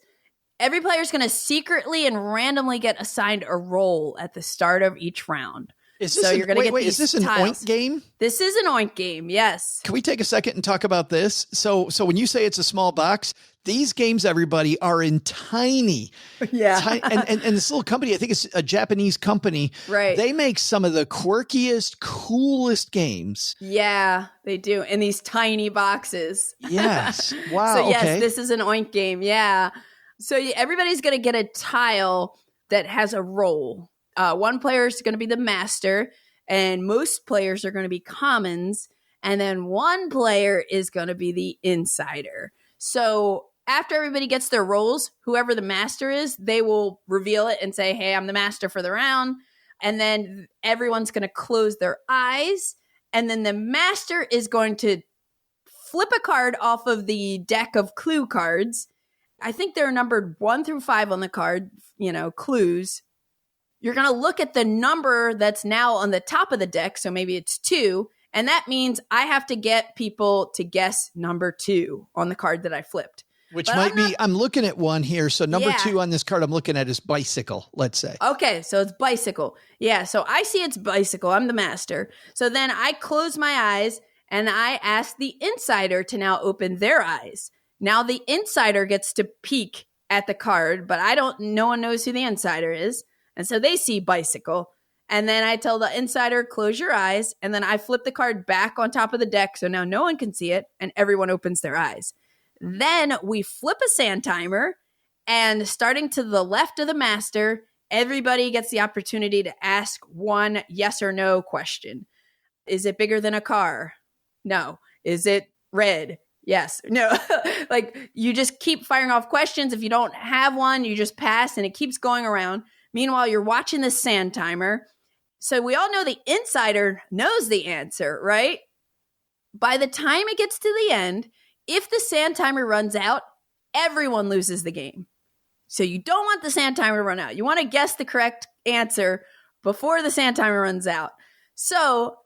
Every player is going to secretly and randomly get assigned a role at the start of each round. Is this is this an oink game? This is an oink game, yes. Can we take a second and talk about this? So when you say it's a small box, these games, everybody, are in tiny. Yeah. And this little company, I think it's a Japanese company. Right. They make some of the quirkiest, coolest games. Yeah, they do. In these tiny boxes. Yes. Wow. So yes, this is an oink game. Yeah. So everybody's going to get a tile that has a role. One player is going to be the master, and most players are going to be commons, and then one player is going to be the insider. So after everybody gets their roles, whoever the master is, they will reveal it and say, hey, I'm the master for the round. And then everyone's going to close their eyes, and then the master is going to flip a card off of the deck of clue cards. I think they're numbered 1 through 5 on the card, clues. You're going to look at the number that's now on the top of the deck. So maybe it's 2. And that means I have to get people to guess number 2 on the card that I flipped. Which I'm looking at one here. So number 2 on this card I'm looking at is bicycle, let's say. Okay, so it's bicycle. Yeah, so I see it's bicycle. I'm the master. So then I close my eyes and I ask the insider to now open their eyes. Now the insider gets to peek at the card, but no one knows who the insider is. And so they see bicycle. And then I tell the insider, close your eyes. And then I flip the card back on top of the deck. So now no one can see it. And everyone opens their eyes. Then we flip a sand timer. And starting to the left of the master, everybody gets the opportunity to ask one yes or no question. Is it bigger than a car? No. Is it red? Yes. No. Like, you just keep firing off questions. If you don't have one, you just pass. And it keeps going around. Meanwhile, you're watching the sand timer. So we all know the insider knows the answer, right? By the time it gets to the end, if the sand timer runs out, everyone loses the game. So you don't want the sand timer to run out. You want to guess the correct answer before the sand timer runs out. So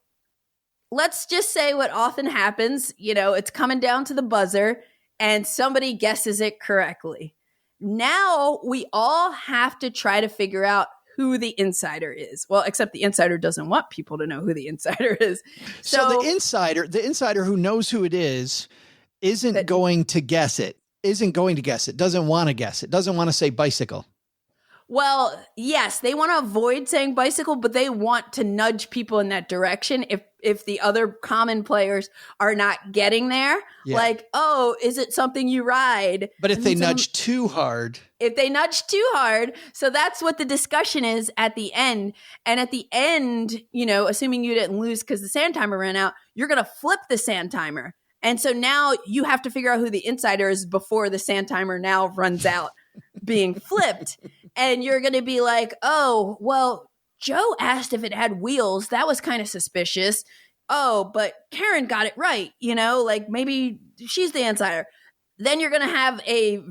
let's just say what often happens, it's coming down to the buzzer and somebody guesses it correctly. Now we all have to try to figure out who the insider is. Well, except the insider doesn't want people to know who the insider is. So the insider who knows who it is, isn't going to guess it, doesn't want to guess it, doesn't want to say bicycle. Well, yes, they want to avoid saying bicycle, but they want to nudge people in that direction if the other common players are not getting there. Yeah. Like, oh, is it something you ride? But if they nudge too hard. If they nudge too hard. So that's what the discussion is at the end. And at the end, assuming you didn't lose because the sand timer ran out, you're going to flip the sand timer. And so now you have to figure out who the insider is before the sand timer now runs out being flipped. And you're going to be like, oh, well, Joe asked if it had wheels. That was kind of suspicious. Oh, but Karen got it right. Like maybe she's the insider. Then you're going to have a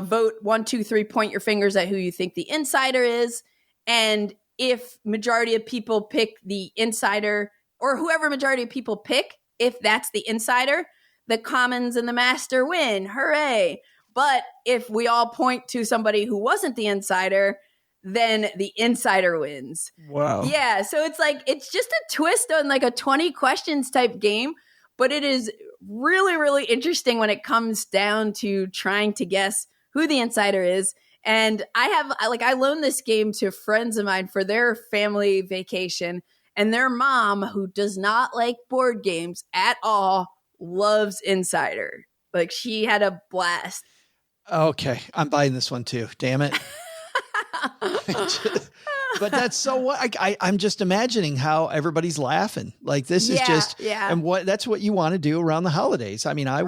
vote 1, 2, 3, point your fingers at who you think the insider is. And if majority of people pick the insider or whoever majority of people pick, if that's the insider, the commons and the master win. Hooray. But if we all point to somebody who wasn't the insider, then the insider wins. Wow. Yeah. So it's just a twist on like a 20 questions type game, but it is really, really interesting when it comes down to trying to guess who the insider is. And I loaned this game to friends of mine for their family vacation, and their mom, who does not like board games at all, loves Insider. Like she had a blast. Okay, I'm buying this one too. Damn it. But that's so what I'm just imagining how everybody's laughing. Like this is and that's what you want to do around the holidays. I mean, I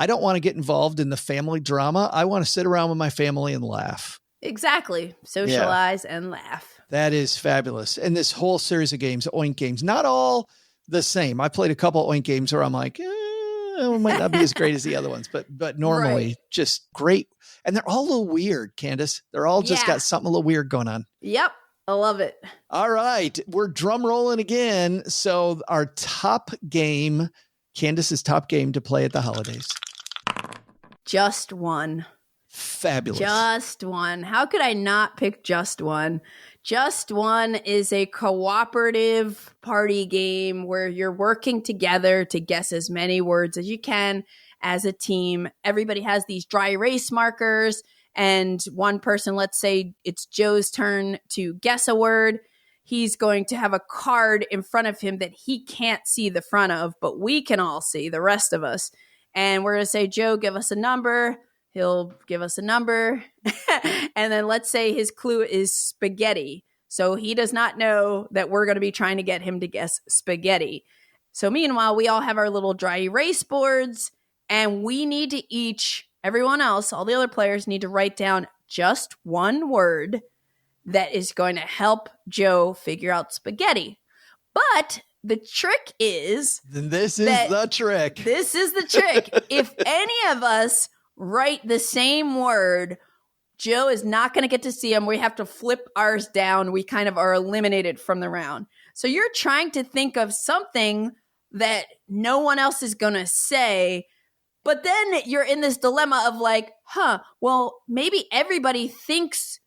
don't want to get involved in the family drama. I want to sit around with my family and laugh. Exactly. Socialize and laugh. That is fabulous. And this whole series of games, Oink games, not all the same. I played a couple Oink games where I'm like, it might not be as great as the other ones, but normally just great. And they're all a little weird, Candice. They're all just got something a little weird going on. Yep. I love it. All right. We're drum rolling again. So our top game, Candice's top game to play at the holidays. Just One. Fabulous. Just One. How could I not pick Just One? Just One is a cooperative party game where you're working together to guess as many words as you can as a team. Everybody has these dry erase markers, and one person, let's say it's Joe's turn to guess a word. He's going to have a card in front of him that he can't see the front of, but we can all see, the rest of us. And we're going to say, Joe, give us a number. He'll give us a number. And then let's say his clue is spaghetti. So he does not know that we're going to be trying to get him to guess spaghetti. So meanwhile, we all have our little dry erase boards, and we need to everyone else, all the other players need to write down just one word that is going to help Joe figure out spaghetti. But the trick is... This is the trick. This is the trick. If any of us write the same word, Joe is not going to get to see them. We have to flip ours down. We kind of are eliminated from the round. So you're trying to think of something that no one else is going to say, but then you're in this dilemma of like, well, maybe everybody thinks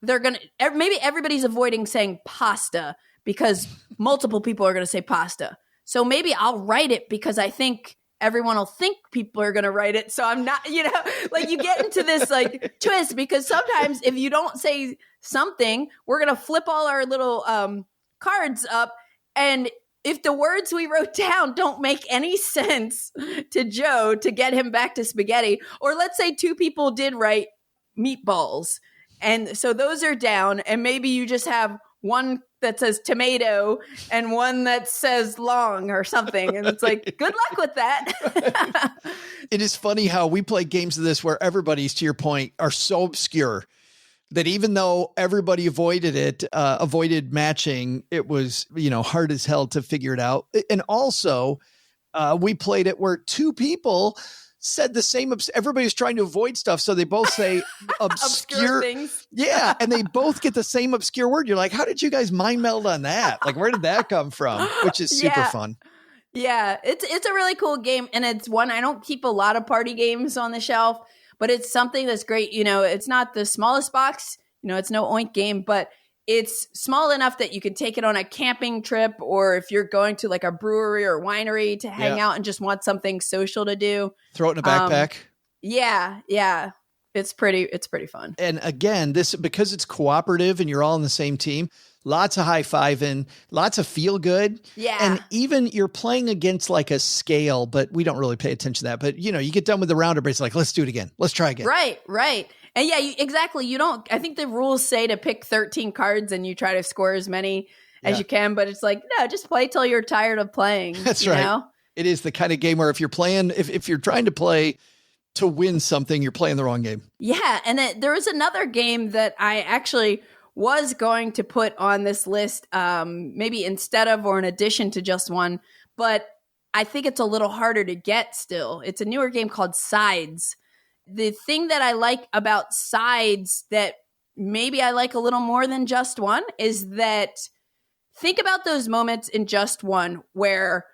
maybe everybody's avoiding saying pasta because multiple people are going to say pasta. So maybe I'll write it because I think everyone will think people are going to write it. So I'm not, like you get into this like twist, because sometimes if you don't say something, we're going to flip all our little cards up. And if the words we wrote down don't make any sense to Joe to get him back to spaghetti, or let's say two people did write meatballs, and so those are down, and maybe you just have one that says tomato and one that says long or something. And it's like, good luck with that. It is funny how we play games of this where everybody's, to your point, are so obscure that even though everybody avoided matching, it was, hard as hell to figure it out. And also we played it where two people said the same. Everybody's trying to avoid stuff. So they both say obscure things. Yeah. And they both get the same obscure word. You're like, how did you guys mind meld on that? Like, where did that come from? Which is super fun. Yeah. It's a really cool game. And it's one, I don't keep a lot of party games on the shelf, but it's something that's great. It's not the smallest box, it's no Oink game, but it's small enough that you can take it on a camping trip, or if you're going to like a brewery or winery to hang out and just want something social to do. Throw it in a backpack. Yeah. It's pretty fun. And again, this, because it's cooperative and you're all on the same team, lots of high-fiving, lots of feel good. Yeah. And even you're playing against like a scale, but we don't really pay attention to that. But you get done with the round, everybody's like, let's do it again. Let's try again. Right. And yeah, exactly. I think the rules say to pick 13 cards and you try to score as many as you can, but it's like, no, just play till you're tired of playing. That's right. Know? It is the kind of game where if you're playing, if you're trying to play to win something, you're playing the wrong game. Yeah. And there was another game that I actually was going to put on this list, maybe instead of or in addition to just one, but I think it's a little harder to get still. It's a newer game called Sides. The thing that I like about Sides that maybe I like a little more than Just One is that think about those moments in Just One where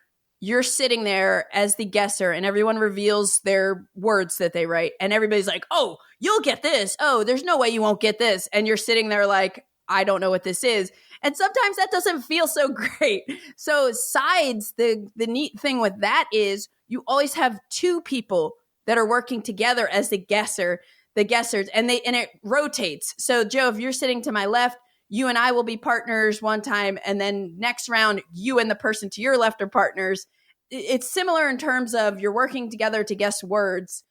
you're sitting there as the guesser and everyone reveals their words that they write and everybody's like, oh, you'll get this. Oh, there's no way you won't get this. And you're sitting there like, I don't know what this is. And sometimes that doesn't feel so great. So Sides, the neat thing with that is you always have two people that are working together as the guessers, and it rotates. So Joe, if you're sitting to my left, you and I will be partners one time, and then next round, you and the person to your left are partners. It's similar in terms of you're working together to guess words,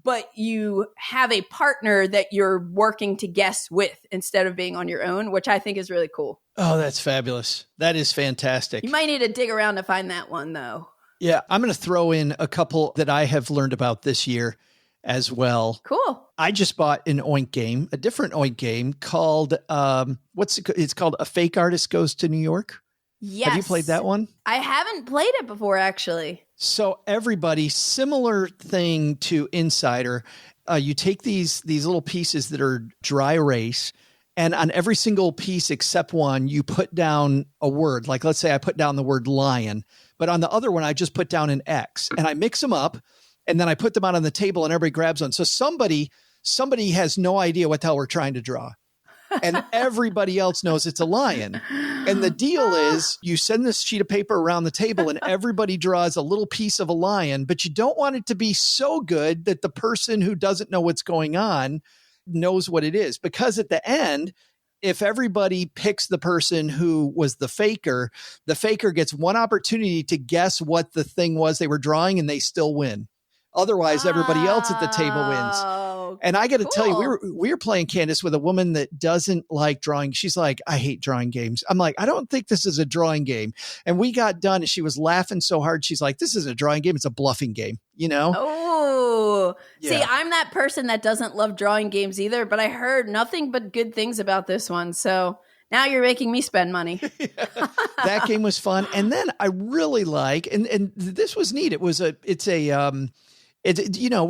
but you have a partner that you're working to guess with instead of being on your own, which I think is really cool. Oh, that's fabulous. That is fantastic. You might need to dig around to find that one, though. Yeah, I'm going to throw in a couple that I have learned about this year as well. Cool. I just bought an Oink game, a different Oink game called, it's called A Fake Artist Goes to New York. Yes. Have you played that one? I haven't played it before, actually. So everybody, similar thing to Insider, you take these little pieces that are dry erase, and on every single piece except one, you put down a word. Like, let's say I put down the word lion, but on the other one, I just put down an X, and I mix them up, and then I put them out on the table, and everybody grabs one. So somebody has no idea what the hell we're trying to draw. And everybody else knows it's a lion. And the deal is you send this sheet of paper around the table and everybody draws a little piece of a lion, but you don't want it to be so good that the person who doesn't know what's going on knows what it is. Because at the end, if everybody picks the person who was the faker gets one opportunity to guess what the thing was they were drawing and they still win. Otherwise, everybody else at the table wins. And I got to tell you, we were playing, Candice, with a woman that doesn't like drawing. She's like, I hate drawing games. I'm like, I don't think this is a drawing game. And we got done and she was laughing so hard. She's like, this is a drawing game. It's a bluffing game, Oh, yeah. See, I'm that person that doesn't love drawing games either, but I heard nothing but good things about this one. So now you're making me spend money. That game was fun. And then I really like, and this was neat. We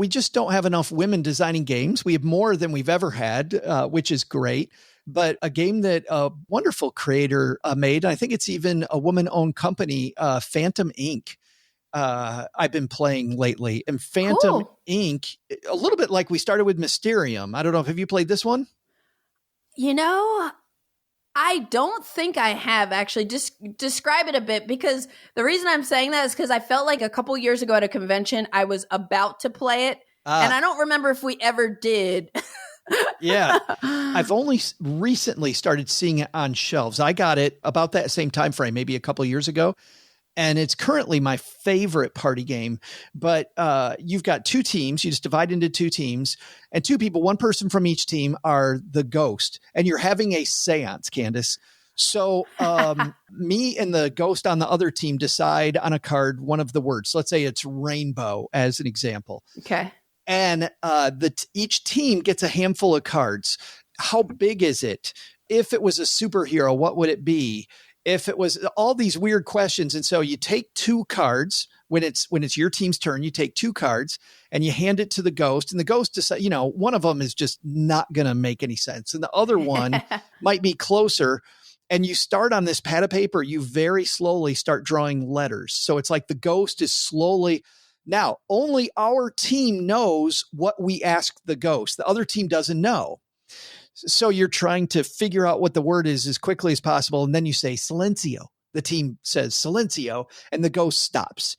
just don't have enough women designing games. We have more than we've ever had, which is great. But a game that a wonderful creator made, I think it's even a woman-owned company, Phantom Inc. I've been playing lately. And Phantom Inc., a little bit like we started with Mysterium. I don't know. Have you played this one? I don't think I have, actually. Just describe it a bit, because the reason I'm saying that is because I felt like a couple years ago at a convention, I was about to play it, and I don't remember if we ever did. Yeah. I've only recently started seeing it on shelves. I got it about that same time frame, maybe a couple of years ago, and it's currently my favorite party game. But you've got two teams. You just divide into two teams, and two people, one person from each team, are the ghost. And you're having a seance, Candice. So me and the ghost on the other team decide on a card one of the words. So let's say it's rainbow as an example. Okay. And each team gets a handful of cards. How big is it? If it was a superhero, what would it be? If it was all these weird questions. And so you take two cards when it's your team's turn, you take two cards and you hand it to the ghost, and the ghost decides, one of them is just not going to make any sense. And the other one might be closer. And you start on this pad of paper, you very slowly start drawing letters. So it's like the ghost is slowly. Now, only our team knows what we asked the ghost. The other team doesn't know. So you're trying to figure out what the word is as quickly as possible. And then you say silencio. The team says silencio, and the ghost stops.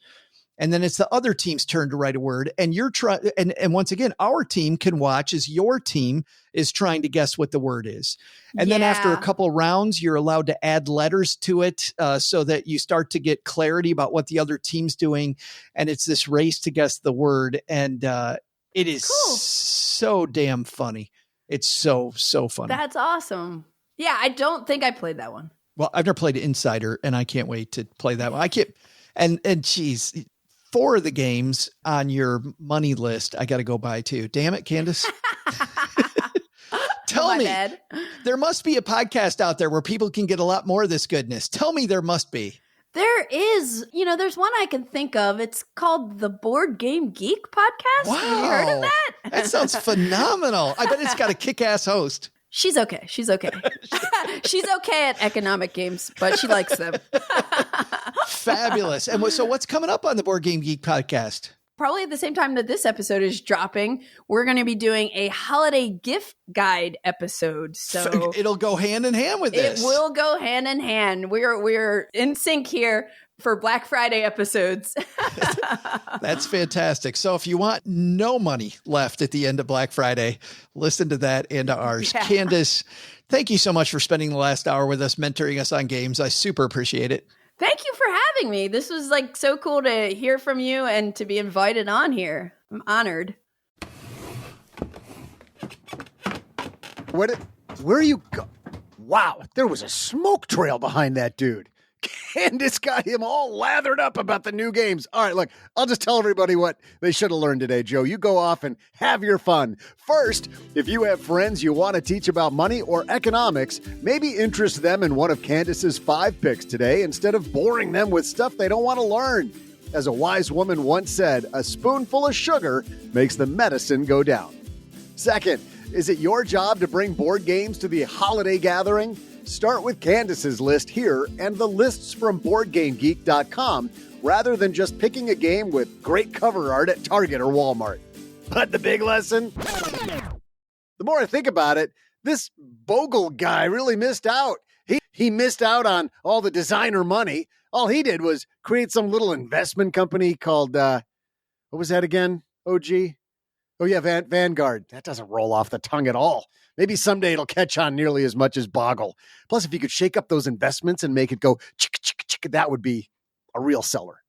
And then it's the other team's turn to write a word. And you're trying, and once again, our team can watch as your team is trying to guess what the word is. And then after a couple rounds, you're allowed to add letters to it so that you start to get clarity about what the other team's doing. And it's this race to guess the word. And it is so damn funny. It's so funny. That's awesome. Yeah, I don't think I played that one. Well, I've never played Insider, and I can't wait to play that one. I can't, and geez, 4 of the games on your money list, I got to go buy too. Damn it, Candice. Tell me, there must be a podcast out there where people can get a lot more of this goodness. Tell me there must be. There is, there's one I can think of. It's called the Board Game Geek podcast. Wow. Have you heard of that? That sounds phenomenal. I bet it's got a kick-ass host. She's okay. She's okay at economic games, but she likes them. Fabulous. And so what's coming up on the Board Game Geek podcast? Probably at the same time that this episode is dropping, we're going to be doing a holiday gift guide episode. So it'll go hand in hand with this. It will go hand in hand. We're in sync here for Black Friday episodes. That's fantastic. So if you want no money left at the end of Black Friday, listen to that and to ours. Yeah. Candice, thank you so much for spending the last hour with us, mentoring us on games. I super appreciate it. Thank you for having me. This was so cool to hear from you and to be invited on here. I'm honored. Where are you go? Wow, there was a smoke trail behind that dude. Candice got him all lathered up about the new games. All right, look, I'll just tell everybody what they should have learned today, Joe. You go off and have your fun. First, if you have friends you want to teach about money or economics, maybe interest them in one of Candice's 5 picks today instead of boring them with stuff they don't want to learn. As a wise woman once said, a spoonful of sugar makes the medicine go down. Second, is it your job to bring board games to the holiday gathering? Start with Candice's list here and the lists from BoardGameGeek.com rather than just picking a game with great cover art at Target or Walmart. But the big lesson? The more I think about it, this Boggle guy really missed out. He missed out on all the designer money. All he did was create some little investment company called, what was that again, OG? Oh, yeah, Vanguard. That doesn't roll off the tongue at all. Maybe someday it'll catch on nearly as much as Boggle. Plus, if you could shake up those investments and make it go chick, chick, chick, that would be a real seller.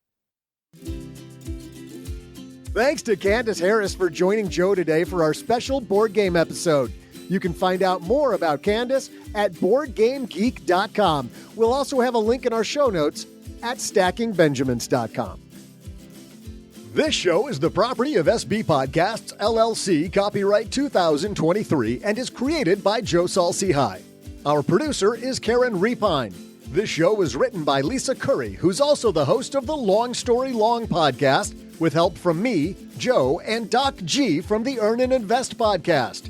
Thanks to Candice Harris for joining Joe today for our special board game episode. You can find out more about Candice at BoardGameGeek.com. We'll also have a link in our show notes at StackingBenjamins.com. This show is the property of SB Podcasts, LLC, copyright 2023, and is created by Joe Saul-Sehy. Our producer is Karen Repine. This show was written by Lisa Curry, who's also the host of the Long Story Long podcast, with help from me, Joe, and Doc G from the Earn and Invest podcast.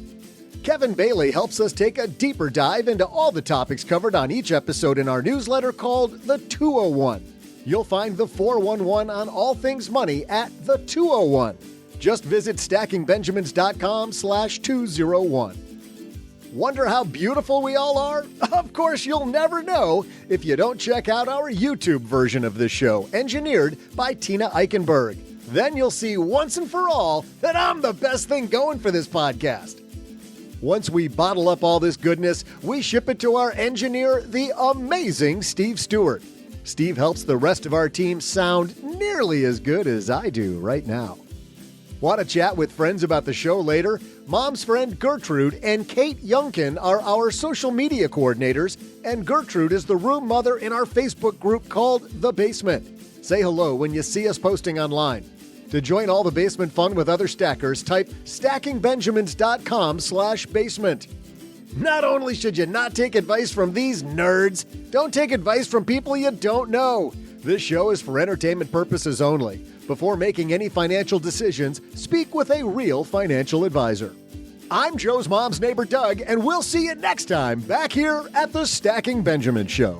Kevin Bailey helps us take a deeper dive into all the topics covered on each episode in our newsletter called The 201. You'll find the 411 on all things money at the 201. Just visit stackingbenjamins.com/201. Wonder how beautiful we all are? Of course, you'll never know if you don't check out our YouTube version of this show, engineered by Tina Eichenberg. Then you'll see once and for all that I'm the best thing going for this podcast. Once we bottle up all this goodness, we ship it to our engineer, the amazing Steve Stewart. Steve helps the rest of our team sound nearly as good as I do right now. Want to chat with friends about the show later? Mom's friend Gertrude and Kate Youngkin are our social media coordinators, and Gertrude is the room mother in our Facebook group called The Basement. Say hello when you see us posting online. To join all the basement fun with other stackers, type stackingbenjamins.com/basement. Not only should you not take advice from these nerds, don't take advice from people you don't know. This show is for entertainment purposes only. Before making any financial decisions, speak with a real financial advisor. I'm Joe's mom's neighbor, Doug, and we'll see you next time back here at the Stacking Benjamin Show.